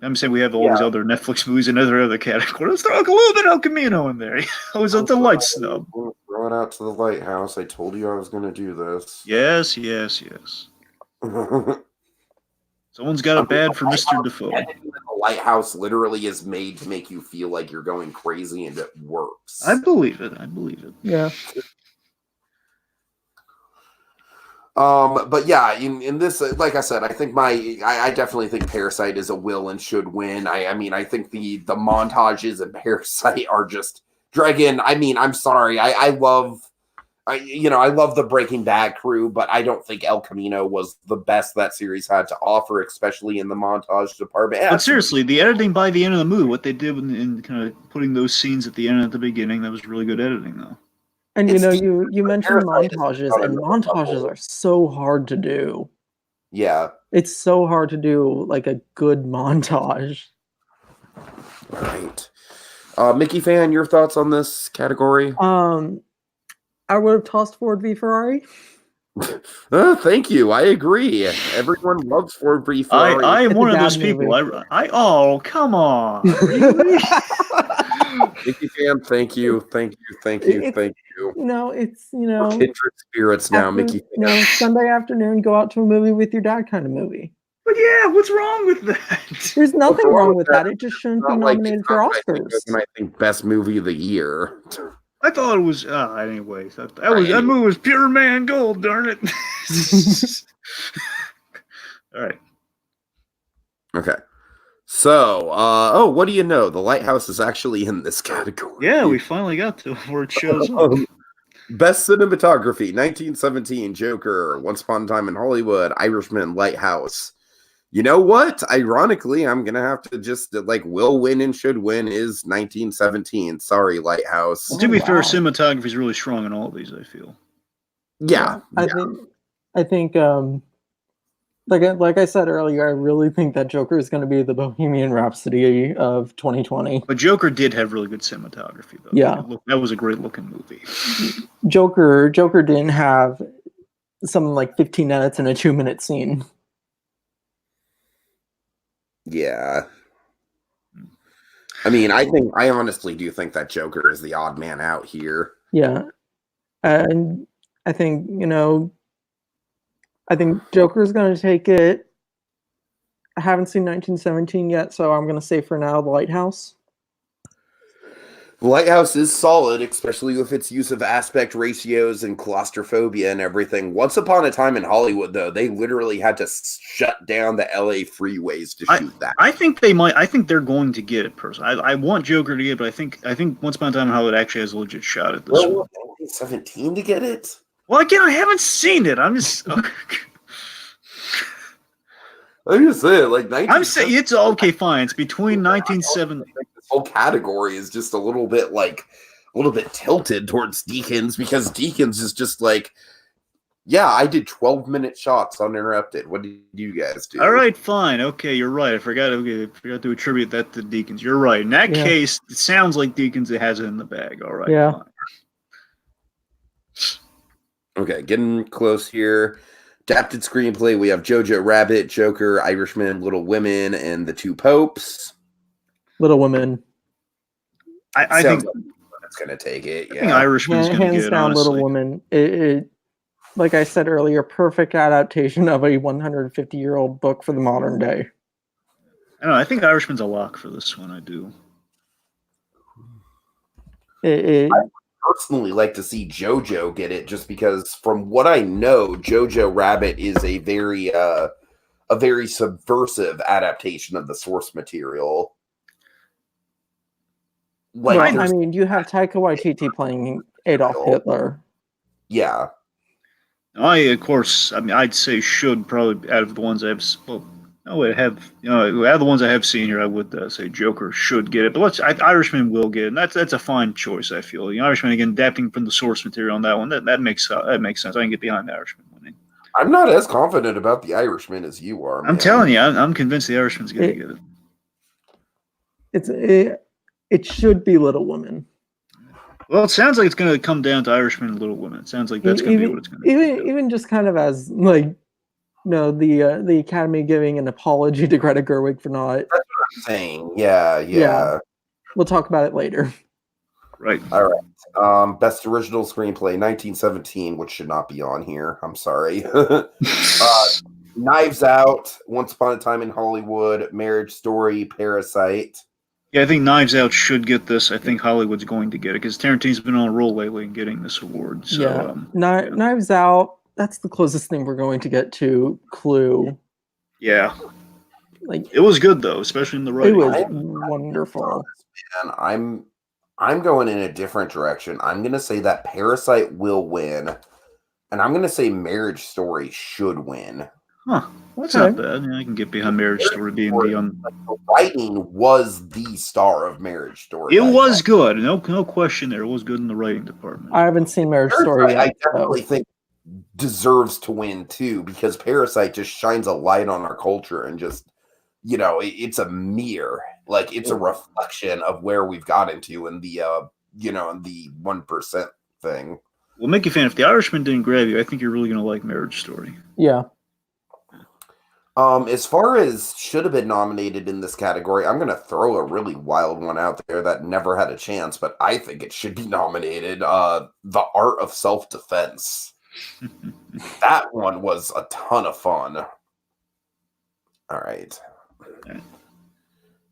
Speaker 2: I'm saying we have all these other Netflix movies and other categories. Let's throw a little bit of El Camino in there. It was a light snub.
Speaker 1: Throw it out to the lighthouse. I told you I was going to do this.
Speaker 2: Yes. Someone's got it bad for Mr. Defoe.
Speaker 1: The lighthouse literally is made to make you feel like you're going crazy, and it works.
Speaker 2: I believe it.
Speaker 3: Yeah.
Speaker 1: But yeah, in this, like I said, I think I definitely think Parasite is a will and should win. I mean, I think the montages in Parasite are just Dragon. I mean, I'm sorry, I love the Breaking Bad crew, but I don't think El Camino was the best that series had to offer, especially in the montage department.
Speaker 2: But seriously, the editing by the end of the movie, what they did in kind of putting those scenes at the end and at the beginning, that was really good editing, though.
Speaker 3: And you mentioned montages, and montages are so hard to do.
Speaker 1: Yeah.
Speaker 3: It's so hard to do, like, a good montage.
Speaker 1: All right. Mickey fan, your thoughts on this category?
Speaker 3: I would have tossed Ford v Ferrari.
Speaker 1: Thank you. I agree. Everyone loves Ford v Ferrari.
Speaker 2: I am one of those people. Oh, come on. Really?
Speaker 1: Mickey fan, thank you.
Speaker 3: It's
Speaker 1: we're kindred spirits now, Mickey.
Speaker 3: Sunday afternoon, go out to a movie with your dad kind of movie.
Speaker 2: But yeah, what's wrong with that?
Speaker 3: There's nothing wrong with that. It just shouldn't be nominated for Oscars.
Speaker 1: I think best movie of the year.
Speaker 2: I thought it was. Anyways, that movie was pure man gold. Darn it! All right.
Speaker 1: Okay. So, what do you know? The Lighthouse is actually in this category.
Speaker 2: Yeah, we finally got to where it shows up.
Speaker 1: Best cinematography: 1917, Joker, Once Upon a Time in Hollywood, Irishman, Lighthouse. You know what? Ironically, I'm gonna have to just will win and should win is 1917. Sorry, Lighthouse.
Speaker 2: Well, to be fair, cinematography is really strong in all of these. I feel.
Speaker 1: Yeah,
Speaker 3: I think. Like I said earlier, I really think that Joker is going to be the Bohemian Rhapsody of 2020.
Speaker 2: But Joker did have really good cinematography, though.
Speaker 3: Yeah,
Speaker 2: that was a great looking movie.
Speaker 3: Joker didn't have something like 15 minutes in a 2-minute scene.
Speaker 1: Yeah. I mean, I honestly do think that Joker is the odd man out here.
Speaker 3: Yeah, and I think Joker is going to take it. I haven't seen 1917 yet, so I'm going to say for now, The Lighthouse.
Speaker 1: The Lighthouse is solid, especially with its use of aspect ratios and claustrophobia and everything. Once Upon a Time in Hollywood, though, they literally had to shut down the LA freeways to shoot that.
Speaker 2: I think they might. I think they're going to get it, personally. I want Joker to get it, but I think Once Upon a Time in Hollywood actually has a legit shot at this one.
Speaker 1: 1917 to get it?
Speaker 2: Well, again, I haven't seen it. I'm just.
Speaker 1: I'm just saying,
Speaker 2: I'm saying it's okay. Fine, it's between 1970.
Speaker 1: This whole category is just a little bit tilted towards Deakins because Deakins is just Yeah, I did 12-minute shots uninterrupted. What did you guys do?
Speaker 2: All right, fine. Okay, you're right. I forgot to attribute that to Deacons. You're right. In that case, it sounds like Deacons has it in the bag. All right,
Speaker 3: Yeah.
Speaker 2: fine.
Speaker 1: Okay, getting close here. Adapted screenplay, we have Jojo Rabbit, Joker, Irishman, Little Women, and The Two Popes.
Speaker 3: Little Women.
Speaker 2: I think
Speaker 1: that's going to take it.
Speaker 2: I think Irishman's going to get
Speaker 3: hands down,
Speaker 2: honestly.
Speaker 3: Little Woman. It, like I said earlier, perfect adaptation of a 150-year-old book for the modern day.
Speaker 2: I don't know. I think Irishman's a lock for this one. I do.
Speaker 3: I
Speaker 1: personally like to see JoJo get it, just because, from what I know, Jojo Rabbit is a very subversive adaptation of the source material.
Speaker 3: Like, well, I mean, you have Taika Waititi playing Adolf Hitler.
Speaker 1: Yeah.
Speaker 2: Of course, I mean, I'd say should probably, out of the ones I've, well, no, I have, out of the ones I have seen here, I would say Joker should get it, but Irishman will get it, and that's a fine choice. I feel Irishman, again, adapting from the source material on that one, that makes sense. I can get behind the Irishman winning.
Speaker 1: I'm not as confident about the Irishman as you are, man.
Speaker 2: I'm telling you, I'm convinced the Irishman's going to get
Speaker 3: it. It should be Little Women.
Speaker 2: Well, it sounds like it's going to come down to Irishman and Little Women. It sounds like that's going to be what it's going to be.
Speaker 3: Even just kind of as, like, the Academy giving an apology to Greta Gerwig for not... That's
Speaker 1: what I'm saying. Yeah.
Speaker 3: We'll talk about it later.
Speaker 2: Right.
Speaker 1: All right. Best Original Screenplay, 1917, which should not be on here. I'm sorry. Knives Out, Once Upon a Time in Hollywood, Marriage Story, Parasite.
Speaker 2: Yeah, I think Knives Out should get this. I think Hollywood's going to get it because Tarantino's been on a roll lately in getting this award. So,
Speaker 3: yeah. Knives Out, that's the closest thing we're going to get to Clue.
Speaker 2: Yeah.
Speaker 3: Like,
Speaker 2: it was good, though, especially in the writing.
Speaker 3: It was wonderful.
Speaker 1: Man, I'm going in a different direction. I'm going to say that Parasite will win, and I'm going to say Marriage Story should win.
Speaker 2: Huh. Well, that's not bad. I can get behind Marriage Story being the
Speaker 1: writing was the star of Marriage Story.
Speaker 2: It was good. No question there. It was good in the writing department.
Speaker 3: I haven't seen Marriage Story yet.
Speaker 1: I definitely think deserves to win, too, because Parasite just shines a light on our culture and just, it's a mirror. Like, it's a reflection of where we've gotten to in the, in the 1% thing.
Speaker 2: Well, Mickey fan, if The Irishman didn't grab you, I think you're really going to like Marriage Story.
Speaker 3: Yeah.
Speaker 1: As far as should have been nominated in this category, I'm going to throw a really wild one out there that never had a chance, but I think it should be nominated. The Art of Self-Defense. That one was a ton of fun. All right.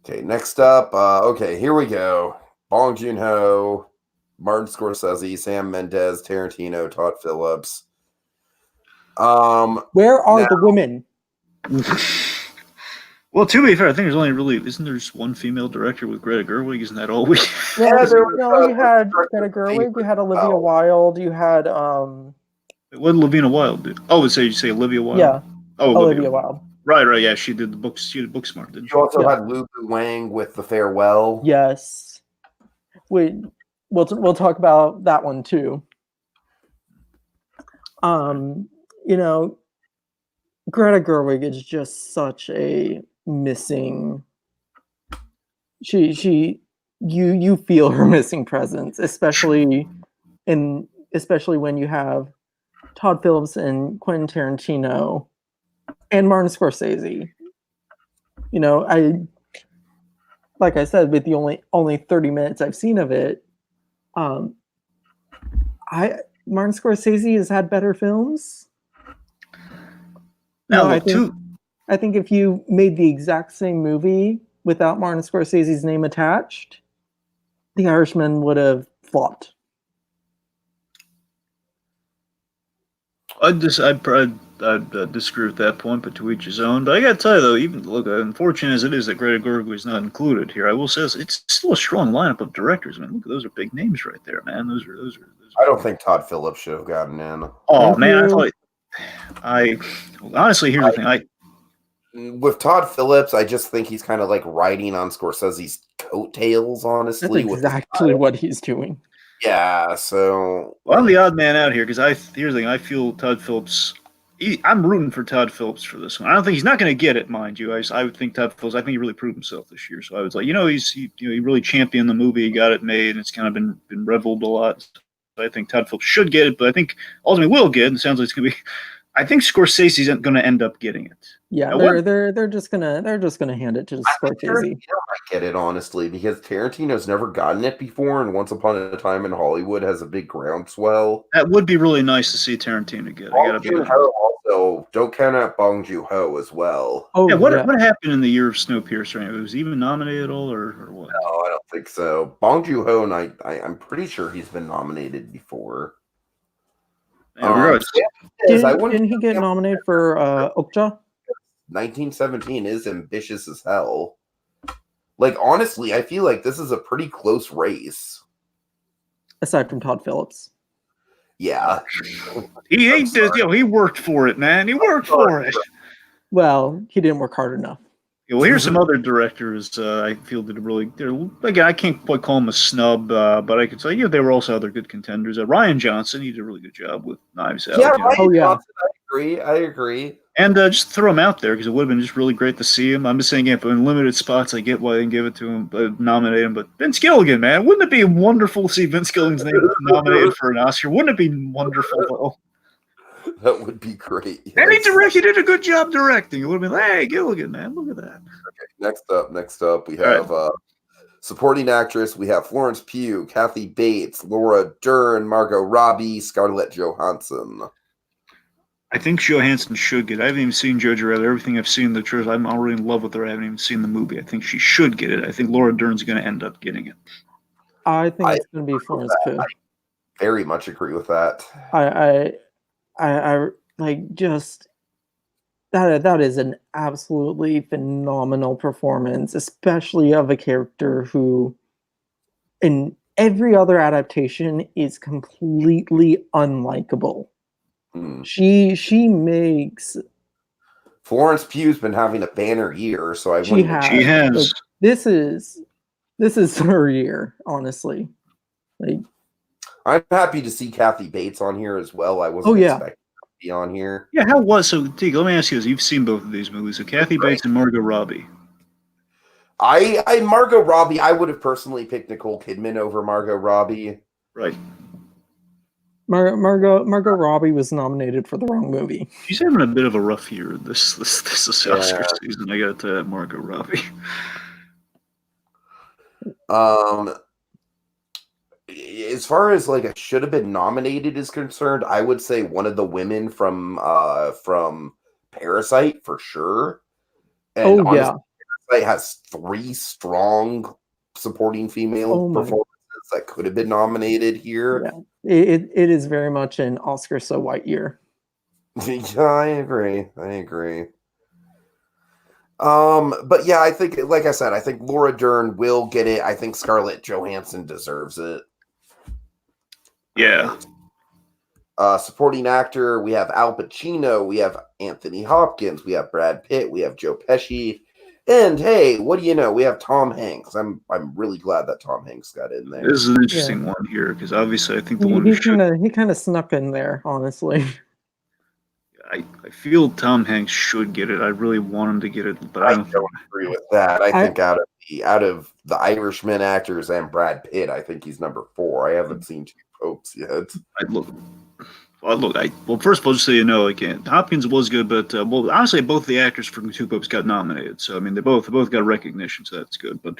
Speaker 1: Okay, next up. Here we go. Bong Joon-ho, Martin Scorsese, Sam Mendes, Tarantino, Todd Phillips.
Speaker 3: Where are the women?
Speaker 2: Well, to be fair, I think there's only isn't there just one female director with Greta Gerwig? Isn't that all we?
Speaker 3: You had Greta Gerwig, you had Olivia Wilde, you had
Speaker 2: What did Olivia Wilde do? Oh, you say Olivia Wilde?
Speaker 3: Yeah.
Speaker 2: Oh,
Speaker 3: Olivia Wilde.
Speaker 2: Right. Yeah, she did the books. She did Booksmart, didn't she?
Speaker 1: You also had Lu Bu Wang with The Farewell.
Speaker 3: Yes. We'll talk about that one too. Greta Gerwig is just such a missing. You feel her missing presence, especially when you have Todd Phillips and Quentin Tarantino and Martin Scorsese. Like I said, with the only 30 minutes I've seen of it, Martin Scorsese has had better films. I think if you made the exact same movie without Martin Scorsese's name attached, The Irishman would have flopped.
Speaker 2: I'd disagree with that point, but to each his own. But I got to tell you, though, even unfortunate as it is that Greta Gerwig is not included here, I will say it's still a strong lineup of directors. Man, look, those are big names right there, man. Those are.
Speaker 1: I don't think Todd Phillips should have gotten in.
Speaker 2: Oh man, I honestly, here's the thing.
Speaker 1: With Todd Phillips, I just think he's kind of like riding on Scorsese's coattails, honestly.
Speaker 3: That's exactly what he's doing.
Speaker 1: Yeah, so
Speaker 2: Well, I'm the odd man out here because here's the thing. I feel Todd Phillips. I'm rooting for Todd Phillips for this one. I don't think he's not going to get it, mind you. I would think Todd Phillips. I think he really proved himself this year. So I was like, he really championed the movie. He got it made, and it's kind of been reveled a lot. So I think Todd Phillips should get it, but I think ultimately will get it. And it sounds like it's going to be. I think Scorsese's going to end up getting it.
Speaker 3: Yeah,
Speaker 2: Now,
Speaker 3: they're just gonna hand it to Scorsese.
Speaker 1: Tarantino might get it, honestly, because Tarantino's never gotten it before, and Once Upon a Time in Hollywood has a big groundswell.
Speaker 2: That would be really nice to see Tarantino get.
Speaker 1: Bong Joon-ho also, don't count out Bong Joon-ho as well.
Speaker 3: Oh
Speaker 2: yeah, what happened in the year of Snowpiercer? Was he even nominated at all, or what?
Speaker 1: No, I don't think so. Bong Joon-ho, and I'm pretty sure he's been nominated before.
Speaker 3: Didn't he get nominated for Okja?
Speaker 1: 1917 is ambitious as hell. Like, honestly, I feel like this is a pretty close race.
Speaker 3: Aside from Todd Phillips.
Speaker 1: Yeah.
Speaker 2: He worked for it, man. He worked for it.
Speaker 3: Well, he didn't work hard enough.
Speaker 2: Yeah, well, here's some other directors I feel did again, I can't quite call him a snub, but I could say, they were also other good contenders. Ryan Johnson, he did a really good job with Knives Out.
Speaker 1: Yeah, Ryan Johnson, I agree.
Speaker 2: And just throw him out there because it would have been just really great to see him. I'm just saying, if in limited spots, I get why they didn't give it to him, nominate him. But Vince Gilligan, man, wouldn't it be wonderful to see Vince Gilligan's name nominated for an Oscar? Wouldn't it be wonderful, though?
Speaker 1: That would be great. Yes.
Speaker 2: And he did a good job directing. It would have been like, hey, Gilligan, man, look at that.
Speaker 1: Okay, next up, we have supporting actress. We have Florence Pugh, Kathy Bates, Laura Dern, Margot Robbie, Scarlett Johansson.
Speaker 2: I think Johansson should get it. I haven't even seen Jojo Rabbit. Everything I've seen in the trailer, I'm already in love with her. I haven't even seen the movie. I think she should get it. I think Laura Dern's going to end up getting it.
Speaker 3: I think it's going to be Florence Pugh.
Speaker 1: I very much agree with that.
Speaker 3: I like just that is an absolutely phenomenal performance, especially of a character who in every other adaptation is completely unlikable. She makes
Speaker 1: Florence Pugh's been having a banner year, so
Speaker 2: she has.
Speaker 3: Like, this is her year, honestly. Like,
Speaker 1: I'm happy to see Kathy Bates on here as well. I wasn't expecting her to be on here.
Speaker 2: Yeah, how was so? Teague, let me ask you this: you've seen both of these movies, so Kathy Bates and Margot Robbie.
Speaker 1: I Margot Robbie. I would have personally picked Nicole Kidman over Margot Robbie.
Speaker 2: Right.
Speaker 3: Margot Robbie was nominated for the wrong movie.
Speaker 2: She's having a bit of a rough year this Oscar season. I got to tell you that, Margot Robbie.
Speaker 1: As far as like a should have been nominated is concerned, I would say one of the women from Parasite for sure. And honestly, Parasite has 3 strong supporting female performances that could have been nominated here.
Speaker 3: Yeah. It is very much an Oscar so white year.
Speaker 1: Yeah, I agree. But yeah, I think, like I said, I think Laura Dern will get it. I think Scarlett Johansson deserves it.
Speaker 2: Yeah.
Speaker 1: Supporting actor, we have Al Pacino, we have Anthony Hopkins, we have Brad Pitt, we have Joe Pesci, and hey, what do you know? We have Tom Hanks. I'm really glad that Tom Hanks got in there.
Speaker 2: This is an interesting one here because obviously I think the one
Speaker 3: he kind of snuck in there, honestly.
Speaker 2: I feel Tom Hanks should get it. I really want him to get it, but I don't
Speaker 1: agree with that. I think out of the Irishman actors and Brad Pitt, I think he's number 4. I haven't seen Two Popes yet.
Speaker 2: First of all, just so you know, again, Hopkins was good, but honestly, both the actors from Two Popes got nominated. So I mean, they both got recognition, so that's good. But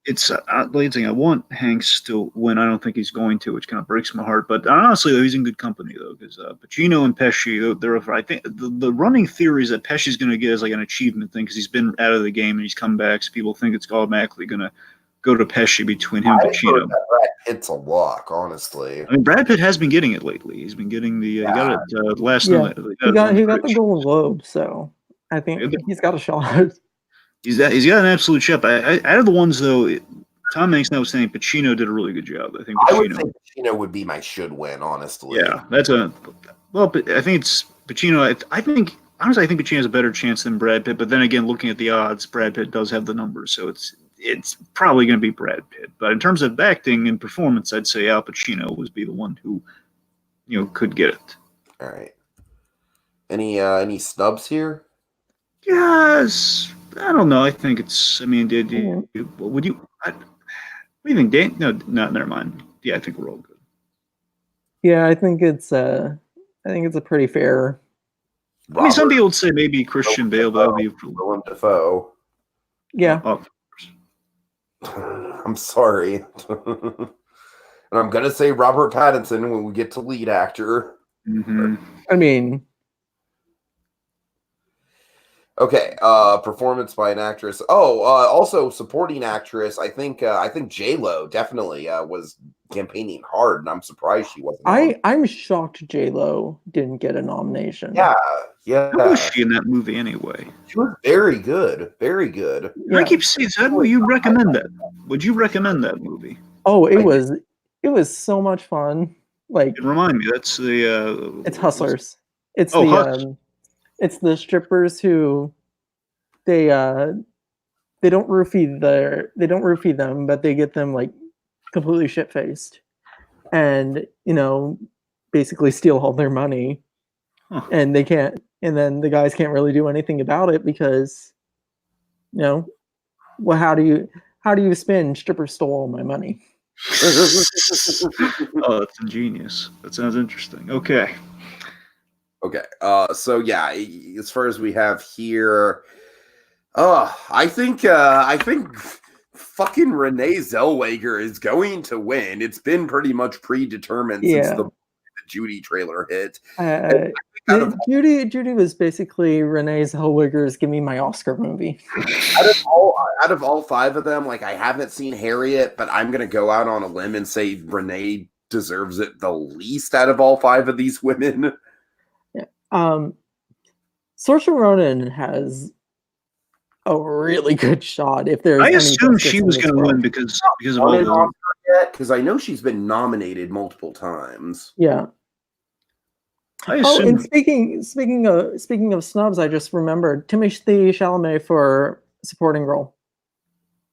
Speaker 2: it's I want Hanks to win. I don't think he's going to, which kind of breaks my heart. But honestly, though, he's in good company though, because Pacino and Pesci, I think the running theory is that Pesci's going to get as like an achievement thing because he's been out of the game and he's come back, so people think it's automatically going to go to Pesci between him and Pacino.
Speaker 1: Brad Pitt's a lock, honestly.
Speaker 2: I mean, Brad Pitt has been getting it lately. He's been getting the he got it last night.
Speaker 3: He got the Golden Globe, so I think he's got a shot.
Speaker 2: He's got an absolute shot. Out of the ones though, Tom Hanks notwithstanding, Pacino did a really good job. I think
Speaker 1: I would say Pacino would be my should win, honestly.
Speaker 2: Yeah, but I think it's Pacino. I think honestly, I think Pacino has a better chance than Brad Pitt. But then again, looking at the odds, Brad Pitt does have the numbers, so it's probably going to be Brad Pitt. But in terms of acting and performance, I'd say Al Pacino would be the one who, could get it.
Speaker 1: All right. Any snubs here?
Speaker 2: Yes, I don't know. I think it's. I mean, would you? What do you think, Dane? No, never mind. Yeah, I think we're all good.
Speaker 3: Yeah, I think it's a pretty fair.
Speaker 2: I mean, some people would say maybe Christian Bale, but that would be
Speaker 1: Willem Dafoe.
Speaker 3: Yeah.
Speaker 1: I'm sorry. And I'm going to say Robert Pattinson when we get to lead actor.
Speaker 2: Mm-hmm.
Speaker 3: I mean...
Speaker 1: Okay, performance by an actress. Also supporting actress. I think J-Lo definitely was campaigning hard, and I'm surprised she wasn't.
Speaker 3: I'm shocked J-Lo didn't get a nomination.
Speaker 1: Yeah.
Speaker 2: How was she in that movie anyway?
Speaker 1: She was very good, very good.
Speaker 2: Yeah. I keep saying that. Will you recommend that? Would you recommend that movie?
Speaker 3: Oh, it was so much fun. Like,
Speaker 2: remind me, that's the
Speaker 3: it's Hustlers. It's it's the strippers who they don't roofie them, but they get them like completely shit faced, and basically steal all their money, and they can't. And then the guys can't really do anything about it because, well, how do you spin? Stripper stole all my money.
Speaker 2: Oh, that's ingenious. That sounds interesting. Okay.
Speaker 1: Okay. So yeah, as far as we have here, I think fucking Renee Zellweger is going to win. It's been pretty much predetermined since the Judy trailer hit.
Speaker 3: Judy was basically Renee Zellweger's "Give Me My Oscar" movie.
Speaker 1: Out of all five of them, like I haven't seen Harriet, but I'm gonna go out on a limb and say Renee deserves it the least out of all five of these women.
Speaker 3: Yeah. Saoirse Ronan has a really good shot. If there's,
Speaker 2: I assumed she was going to win because of all the.
Speaker 1: Because I know she's been nominated multiple times.
Speaker 3: Yeah. And speaking of snubs, I just remembered Timothée Chalamet for supporting role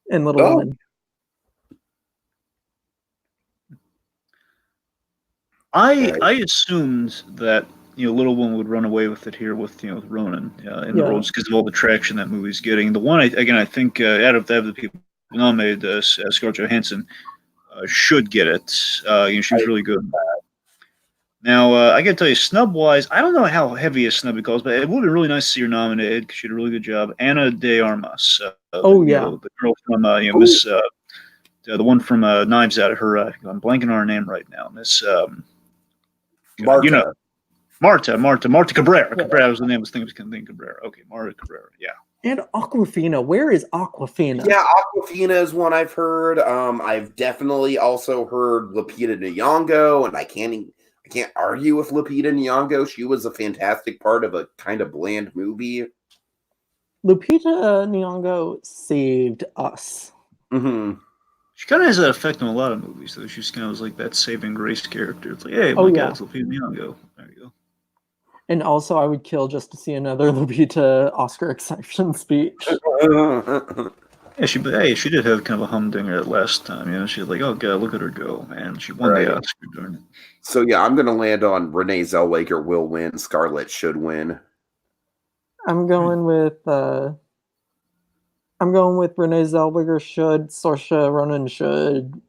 Speaker 3: in Little Women.
Speaker 2: I assumed that Little Women would run away with it here with Ronan in the role just because of all the traction that movie's getting. The one I think out of the people nominated, Scarlett Johansson should get it. She was really good. Now I got to tell you, snub wise, I don't know how heavy a snub it calls, but it would be really nice to see her nominated because she did a really good job. Ana de Armas. The girl from Miss, the one from Knives Out. I'm blanking on her name right now. Miss. Marta Cabrera.
Speaker 3: Yeah.
Speaker 2: Cabrera was the name. I was thinking Cabrera. Okay, Marta Cabrera. Yeah.
Speaker 3: And Awkwafina. Where is Awkwafina?
Speaker 1: Yeah, Awkwafina is one I've heard. I've definitely also heard Lupita Nyong'o, and I can't argue with Lupita Nyong'o. She was a fantastic part of a kind of bland movie.
Speaker 3: Lupita Nyong'o saved us.
Speaker 1: Mm-hmm.
Speaker 2: She kind of has that effect on a lot of movies, though. She's kind of was like that saving grace character. It's like, hey, my God, it's Lupita Nyong'o. There you go.
Speaker 3: And also, I would kill just to see another Lupita Oscar acceptance speech.
Speaker 2: Yeah, she did have kind of a humdinger last time. She's like, oh God, look at her go, man. She won the Oscar during it.
Speaker 1: So yeah, I'm gonna land on Renee Zellweger will win. Scarlett should win.
Speaker 3: I'm going with Renee Zellweger should. Saoirse Ronan should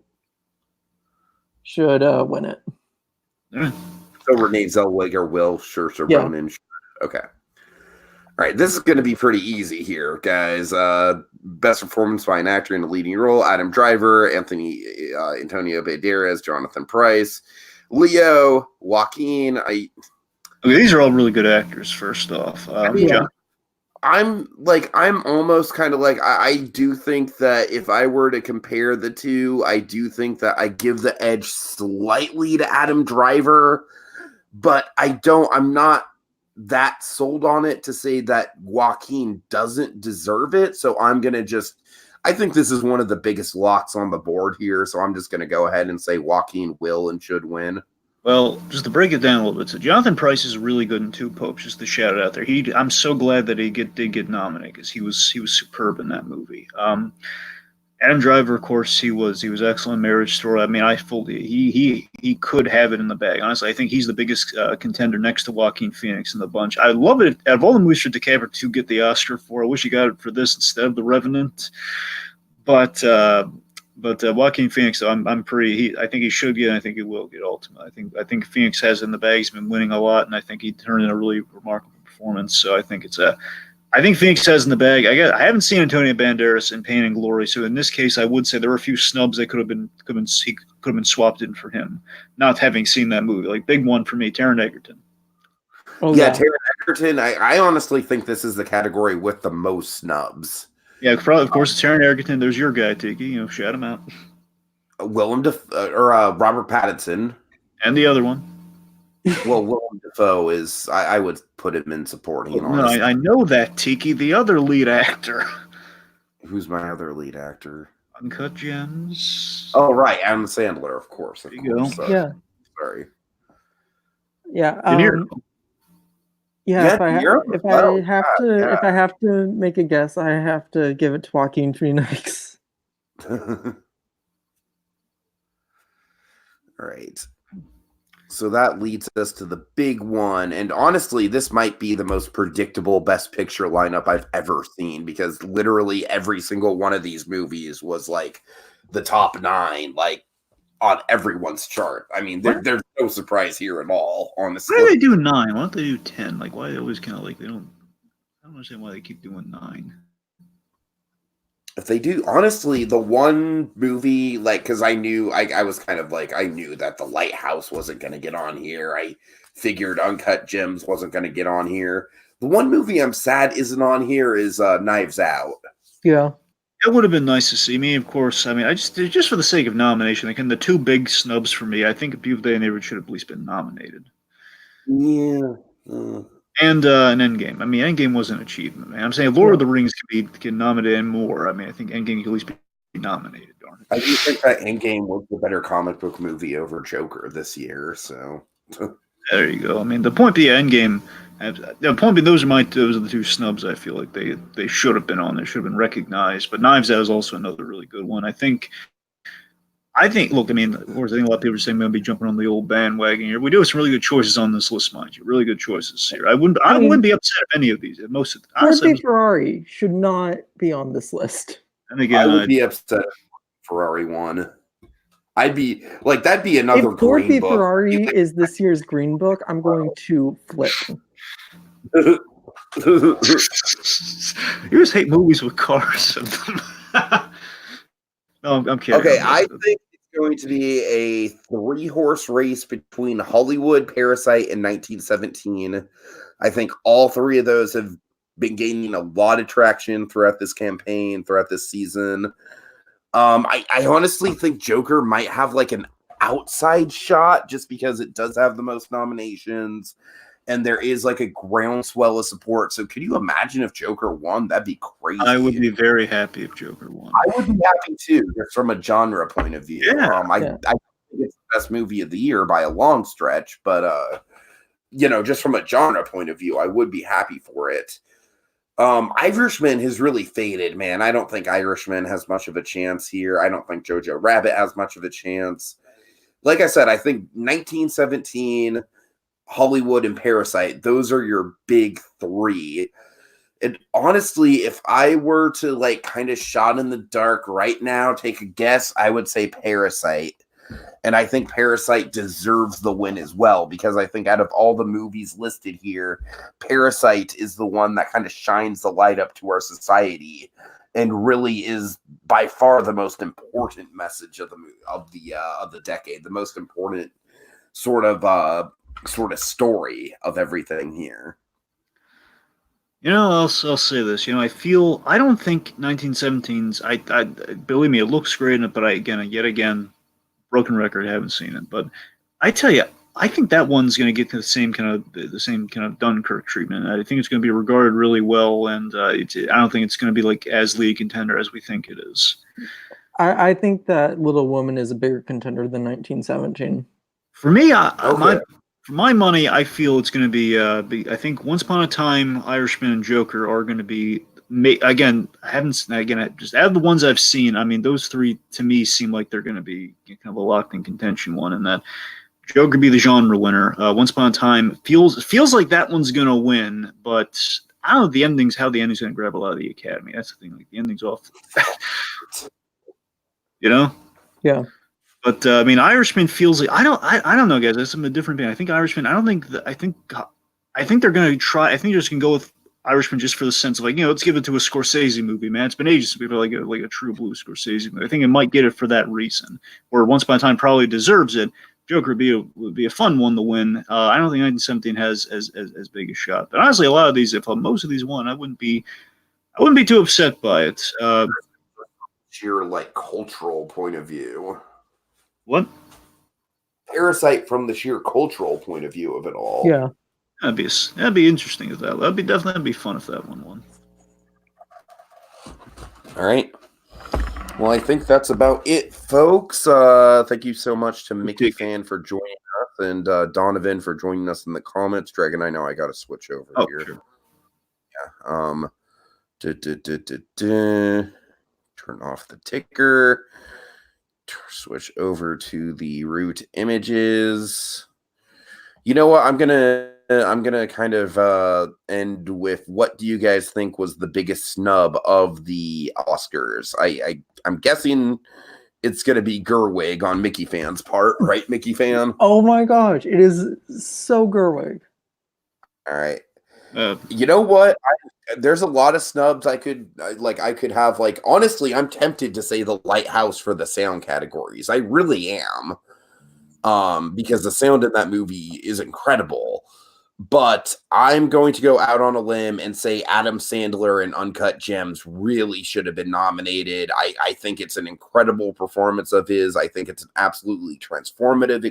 Speaker 3: win it.
Speaker 2: Yeah.
Speaker 1: So Renee Zellweger will. Saoirse Ronan should. Okay. All right, this is going to be pretty easy here, guys. Best performance by an actor in a leading role: Adam Driver, Antonio Banderas, Jonathan Pryce, Leo, Joaquin.
Speaker 2: These are all really good actors. First off,
Speaker 1: I'm almost kind of like I do think that if I were to compare the two, I do think that I give the edge slightly to Adam Driver, but I'm not that sold on it to say that Joaquin doesn't deserve it. So I'm going to I think this is one of the biggest locks on the board here. So I'm just going to go ahead and say Joaquin will and should win.
Speaker 2: Well, just to break it down a little bit, so Jonathan Pryce is really good in Two Popes. Just to shout it out there, I'm so glad that he did get nominated because he was superb in that movie. Adam Driver, of course, he was excellent in Marriage Story. I mean, he could have it in the bag. Honestly, I think he's the biggest contender next to Joaquin Phoenix in the bunch. I love it. Out of all the movies for DiCaprio to get the Oscar for, I wish he got it for this instead of The Revenant. But Joaquin Phoenix, I'm pretty. I think he should get. I think he will get ultimate. I think Phoenix has it in the bag. He's been winning a lot, and I think he turned in a really remarkable performance. So I think I think Phoenix has in the bag. I haven't seen Antonio Banderas in Pain and Glory, so in this case, I would say there were a few snubs that could have been swapped in for him. Not having seen that movie, like big one for me, Taron Egerton.
Speaker 3: Oh,
Speaker 1: Yeah, Taron Egerton. I honestly think this is the category with the most snubs.
Speaker 2: Yeah, probably, of course, it's Taron Egerton. There's your guy, Tiki. You know, shout him out.
Speaker 1: Robert Pattinson,
Speaker 2: And the other one.
Speaker 1: Well, Willem Dafoe is. I would put him in supporting.
Speaker 2: No, I know that, Tiki. The other lead actor.
Speaker 1: Who's my other lead actor?
Speaker 2: Uncut Gems.
Speaker 1: Oh, right, Adam Sandler, of course.
Speaker 2: There you go.
Speaker 3: Yeah.
Speaker 1: Sorry.
Speaker 3: Yeah.
Speaker 2: De Niro.
Speaker 3: Yeah,
Speaker 1: Yeah,
Speaker 3: if I have to make a guess, I have to give it to Joaquin Phoenix.
Speaker 1: All right. So that leads us to the big one. And honestly, this might be the most predictable Best Picture lineup I've ever seen, because literally every single one of these movies was like the top 9, like on everyone's chart. I mean, there's no surprise here at all, honestly.
Speaker 2: Why do they do 9? Why don't they do 10? Like, why they always kind of like, I don't understand why they keep doing 9.
Speaker 1: If they do, honestly, the one movie, like, because I knew, I was kind of like, I knew that The Lighthouse wasn't going to get on here. I figured Uncut Gems wasn't going to get on here. The one movie I'm sad isn't on here is Knives Out.
Speaker 3: Yeah.
Speaker 2: It would have been nice to see me, of course. I mean, just for the sake of nomination, like, and the two big snubs for me, I think Beautiful Day and Neighborhood should have at least been nominated.
Speaker 1: Yeah.
Speaker 2: And an Endgame. I mean, Endgame was an achievement, man. I'm saying Lord of the Rings can get nominated and more. I mean, I think Endgame could at least be nominated. Darn it.
Speaker 1: I do think that Endgame was the better comic book movie over Joker this year. So
Speaker 2: there you go. I mean, the point being, Endgame. The point being, those are the two snubs. I feel like they should have been on. They should have been recognized. But Knives Out is also another really good one. I think. Look, I mean, of course, I think a lot of people are saying we're going to be jumping on the old bandwagon here. We do have some really good choices on this list, mind you. Really good choices here. I wouldn't be upset if any of these. Most of
Speaker 3: Ford Ferrari should not be on this list.
Speaker 2: And again,
Speaker 1: I would be upset if Ferrari won. I'd be like, that'd be another
Speaker 3: If Ford
Speaker 1: Green Book.
Speaker 3: Ferrari is this year's Green Book, I'm going to flip.
Speaker 2: You just hate movies with cars in them. No, I'm kidding.
Speaker 1: Okay, I think it's going to be a 3-horse race between Hollywood, Parasite, and 1917. I think all 3 of those have been gaining a lot of traction throughout this campaign, throughout this season. I honestly think Joker might have like an outside shot just because it does have the most nominations. And there is like a groundswell of support. So could you imagine if Joker won? That'd be crazy.
Speaker 2: I would be very happy if Joker won.
Speaker 1: I would be happy too, just from a genre point of view.
Speaker 2: Yeah.
Speaker 1: I think it's the best movie of the year by a long stretch, but just from a genre point of view, I would be happy for it. Irishman has really faded, man. I don't think Irishman has much of a chance here. I don't think Jojo Rabbit has much of a chance. Like I said, I think 1917, Hollywood, and Parasite, those are your big 3. And honestly, if I were to like kind of shot in the dark right now, take a guess, I would say Parasite. And I think Parasite deserves the win as well, because I think out of all the movies listed here, Parasite is the one that kind of shines the light up to our society and really is by far the most important message of the decade, the most important sort of story of everything here.
Speaker 2: I'll say this. I don't think 1917's. I believe me, it looks great, but yet again, broken record. I haven't seen it, but I tell you, I think that one's going to get the same kind of Dunkirk treatment. I think it's going to be regarded really well, and I don't think it's going to be like as league contender as we think it is.
Speaker 3: I think that Little Woman is a bigger contender than 1917.
Speaker 2: For me, for my money, I feel it's going to be. I think Once Upon a Time, Irishman, and Joker are going to be again, I haven't. Again, just out of the ones I've seen, I mean, those three to me seem like they're going to be kind of a locked in contention one, and that Joker be the genre winner. Once Upon a Time feels like that one's going to win, but I don't know how the ending's going to grab a lot of the Academy. That's the thing. Like the ending's off. You know?
Speaker 3: Yeah.
Speaker 2: But I mean, Irishman feels like I don't know, guys. That's a different thing. I think Irishman. I don't think. I think they're going to try. I think they're just going to go with Irishman just for the sense of like, let's give it to a Scorsese movie, man. It's been ages since people like a true blue Scorsese movie. I think it might get it for that reason. Where Once Upon a Time probably deserves it. Joker would be a fun one to win. I don't think 1917 has as big a shot. But honestly, a lot of these, if most of these won, I wouldn't be too upset by it.
Speaker 1: Sheer like cultural point of view.
Speaker 2: What?
Speaker 1: Parasite from the sheer cultural point of view of it all.
Speaker 3: Yeah.
Speaker 2: That'd be interesting if that. That'd be fun if that one won.
Speaker 1: All right. Well, I think that's about it, folks. Thank you so much to Mickey Fan for joining us and Donovan for joining us in the comments. Dragon, I know I got to switch over here.
Speaker 2: Sure.
Speaker 1: Yeah. Turn off the ticker. Switch over to the root images. You know what? I'm gonna kind of end with what do you guys think was the biggest snub of the Oscars? I'm guessing it's gonna be Gerwig on Mickey Fan's part, right, Mickey Fan?
Speaker 3: Oh my gosh, it is so Gerwig.
Speaker 1: All right. You know what? There's a lot of snubs I could have. Like, honestly, I'm tempted to say The Lighthouse for the sound categories. I really am. Because the sound in that movie is incredible. But I'm going to go out on a limb and say Adam Sandler and Uncut Gems really should have been nominated. I think it's an incredible performance of his. I think it's an absolutely transformative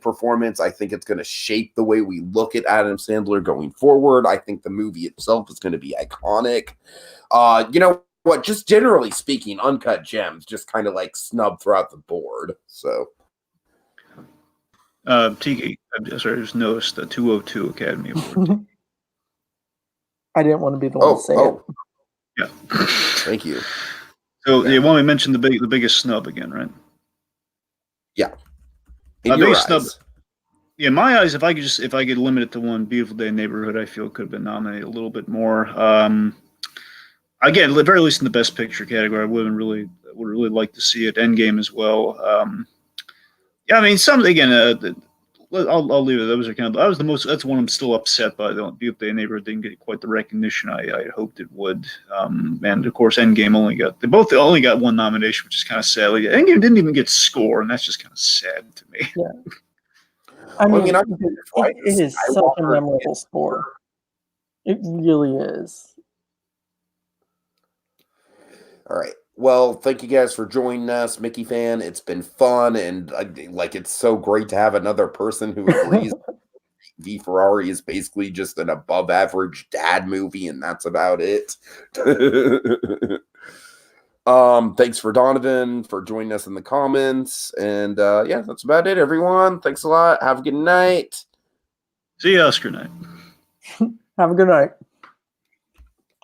Speaker 1: performance. I think it's going to shape the way we look at Adam Sandler going forward. I think the movie itself is going to be iconic. You know what? Just generally speaking, Uncut Gems just kind of like snub throughout the board. So.
Speaker 2: Tiki, I just noticed the 202 Academy Award.
Speaker 3: I didn't want to be the one to say it.
Speaker 2: Yeah.
Speaker 1: Thank you.
Speaker 2: So you want me to mention the biggest snub again, right?
Speaker 1: Yeah. In your eyes.
Speaker 2: Snub. Yeah, in my eyes, if I could limit it to one, Beautiful Day in Neighborhood, I feel could have been nominated a little bit more. Again, at the very least in the Best Picture category, I would really like to see it. Endgame as well. Yeah, I mean, I'll leave it. That's one I'm still upset by. The Beautiful Day in Neighborhood didn't get quite the recognition I hoped it would. And of course, Endgame they both only got one nomination, which is kind of sad. Like, Endgame didn't even get score, and that's just kind of sad to me.
Speaker 3: Yeah. I mean, it is such a memorable score. It really is.
Speaker 1: All right. Well, thank you guys for joining us, Mickey Fan. It's been fun, and it's so great to have another person who agrees V Ferrari is basically just an above-average dad movie, and that's about it. Thanks for Donovan for joining us in the comments, and yeah, that's about it, everyone. Thanks a lot. Have a good night.
Speaker 2: See you, Oscar night.
Speaker 3: Have a good night.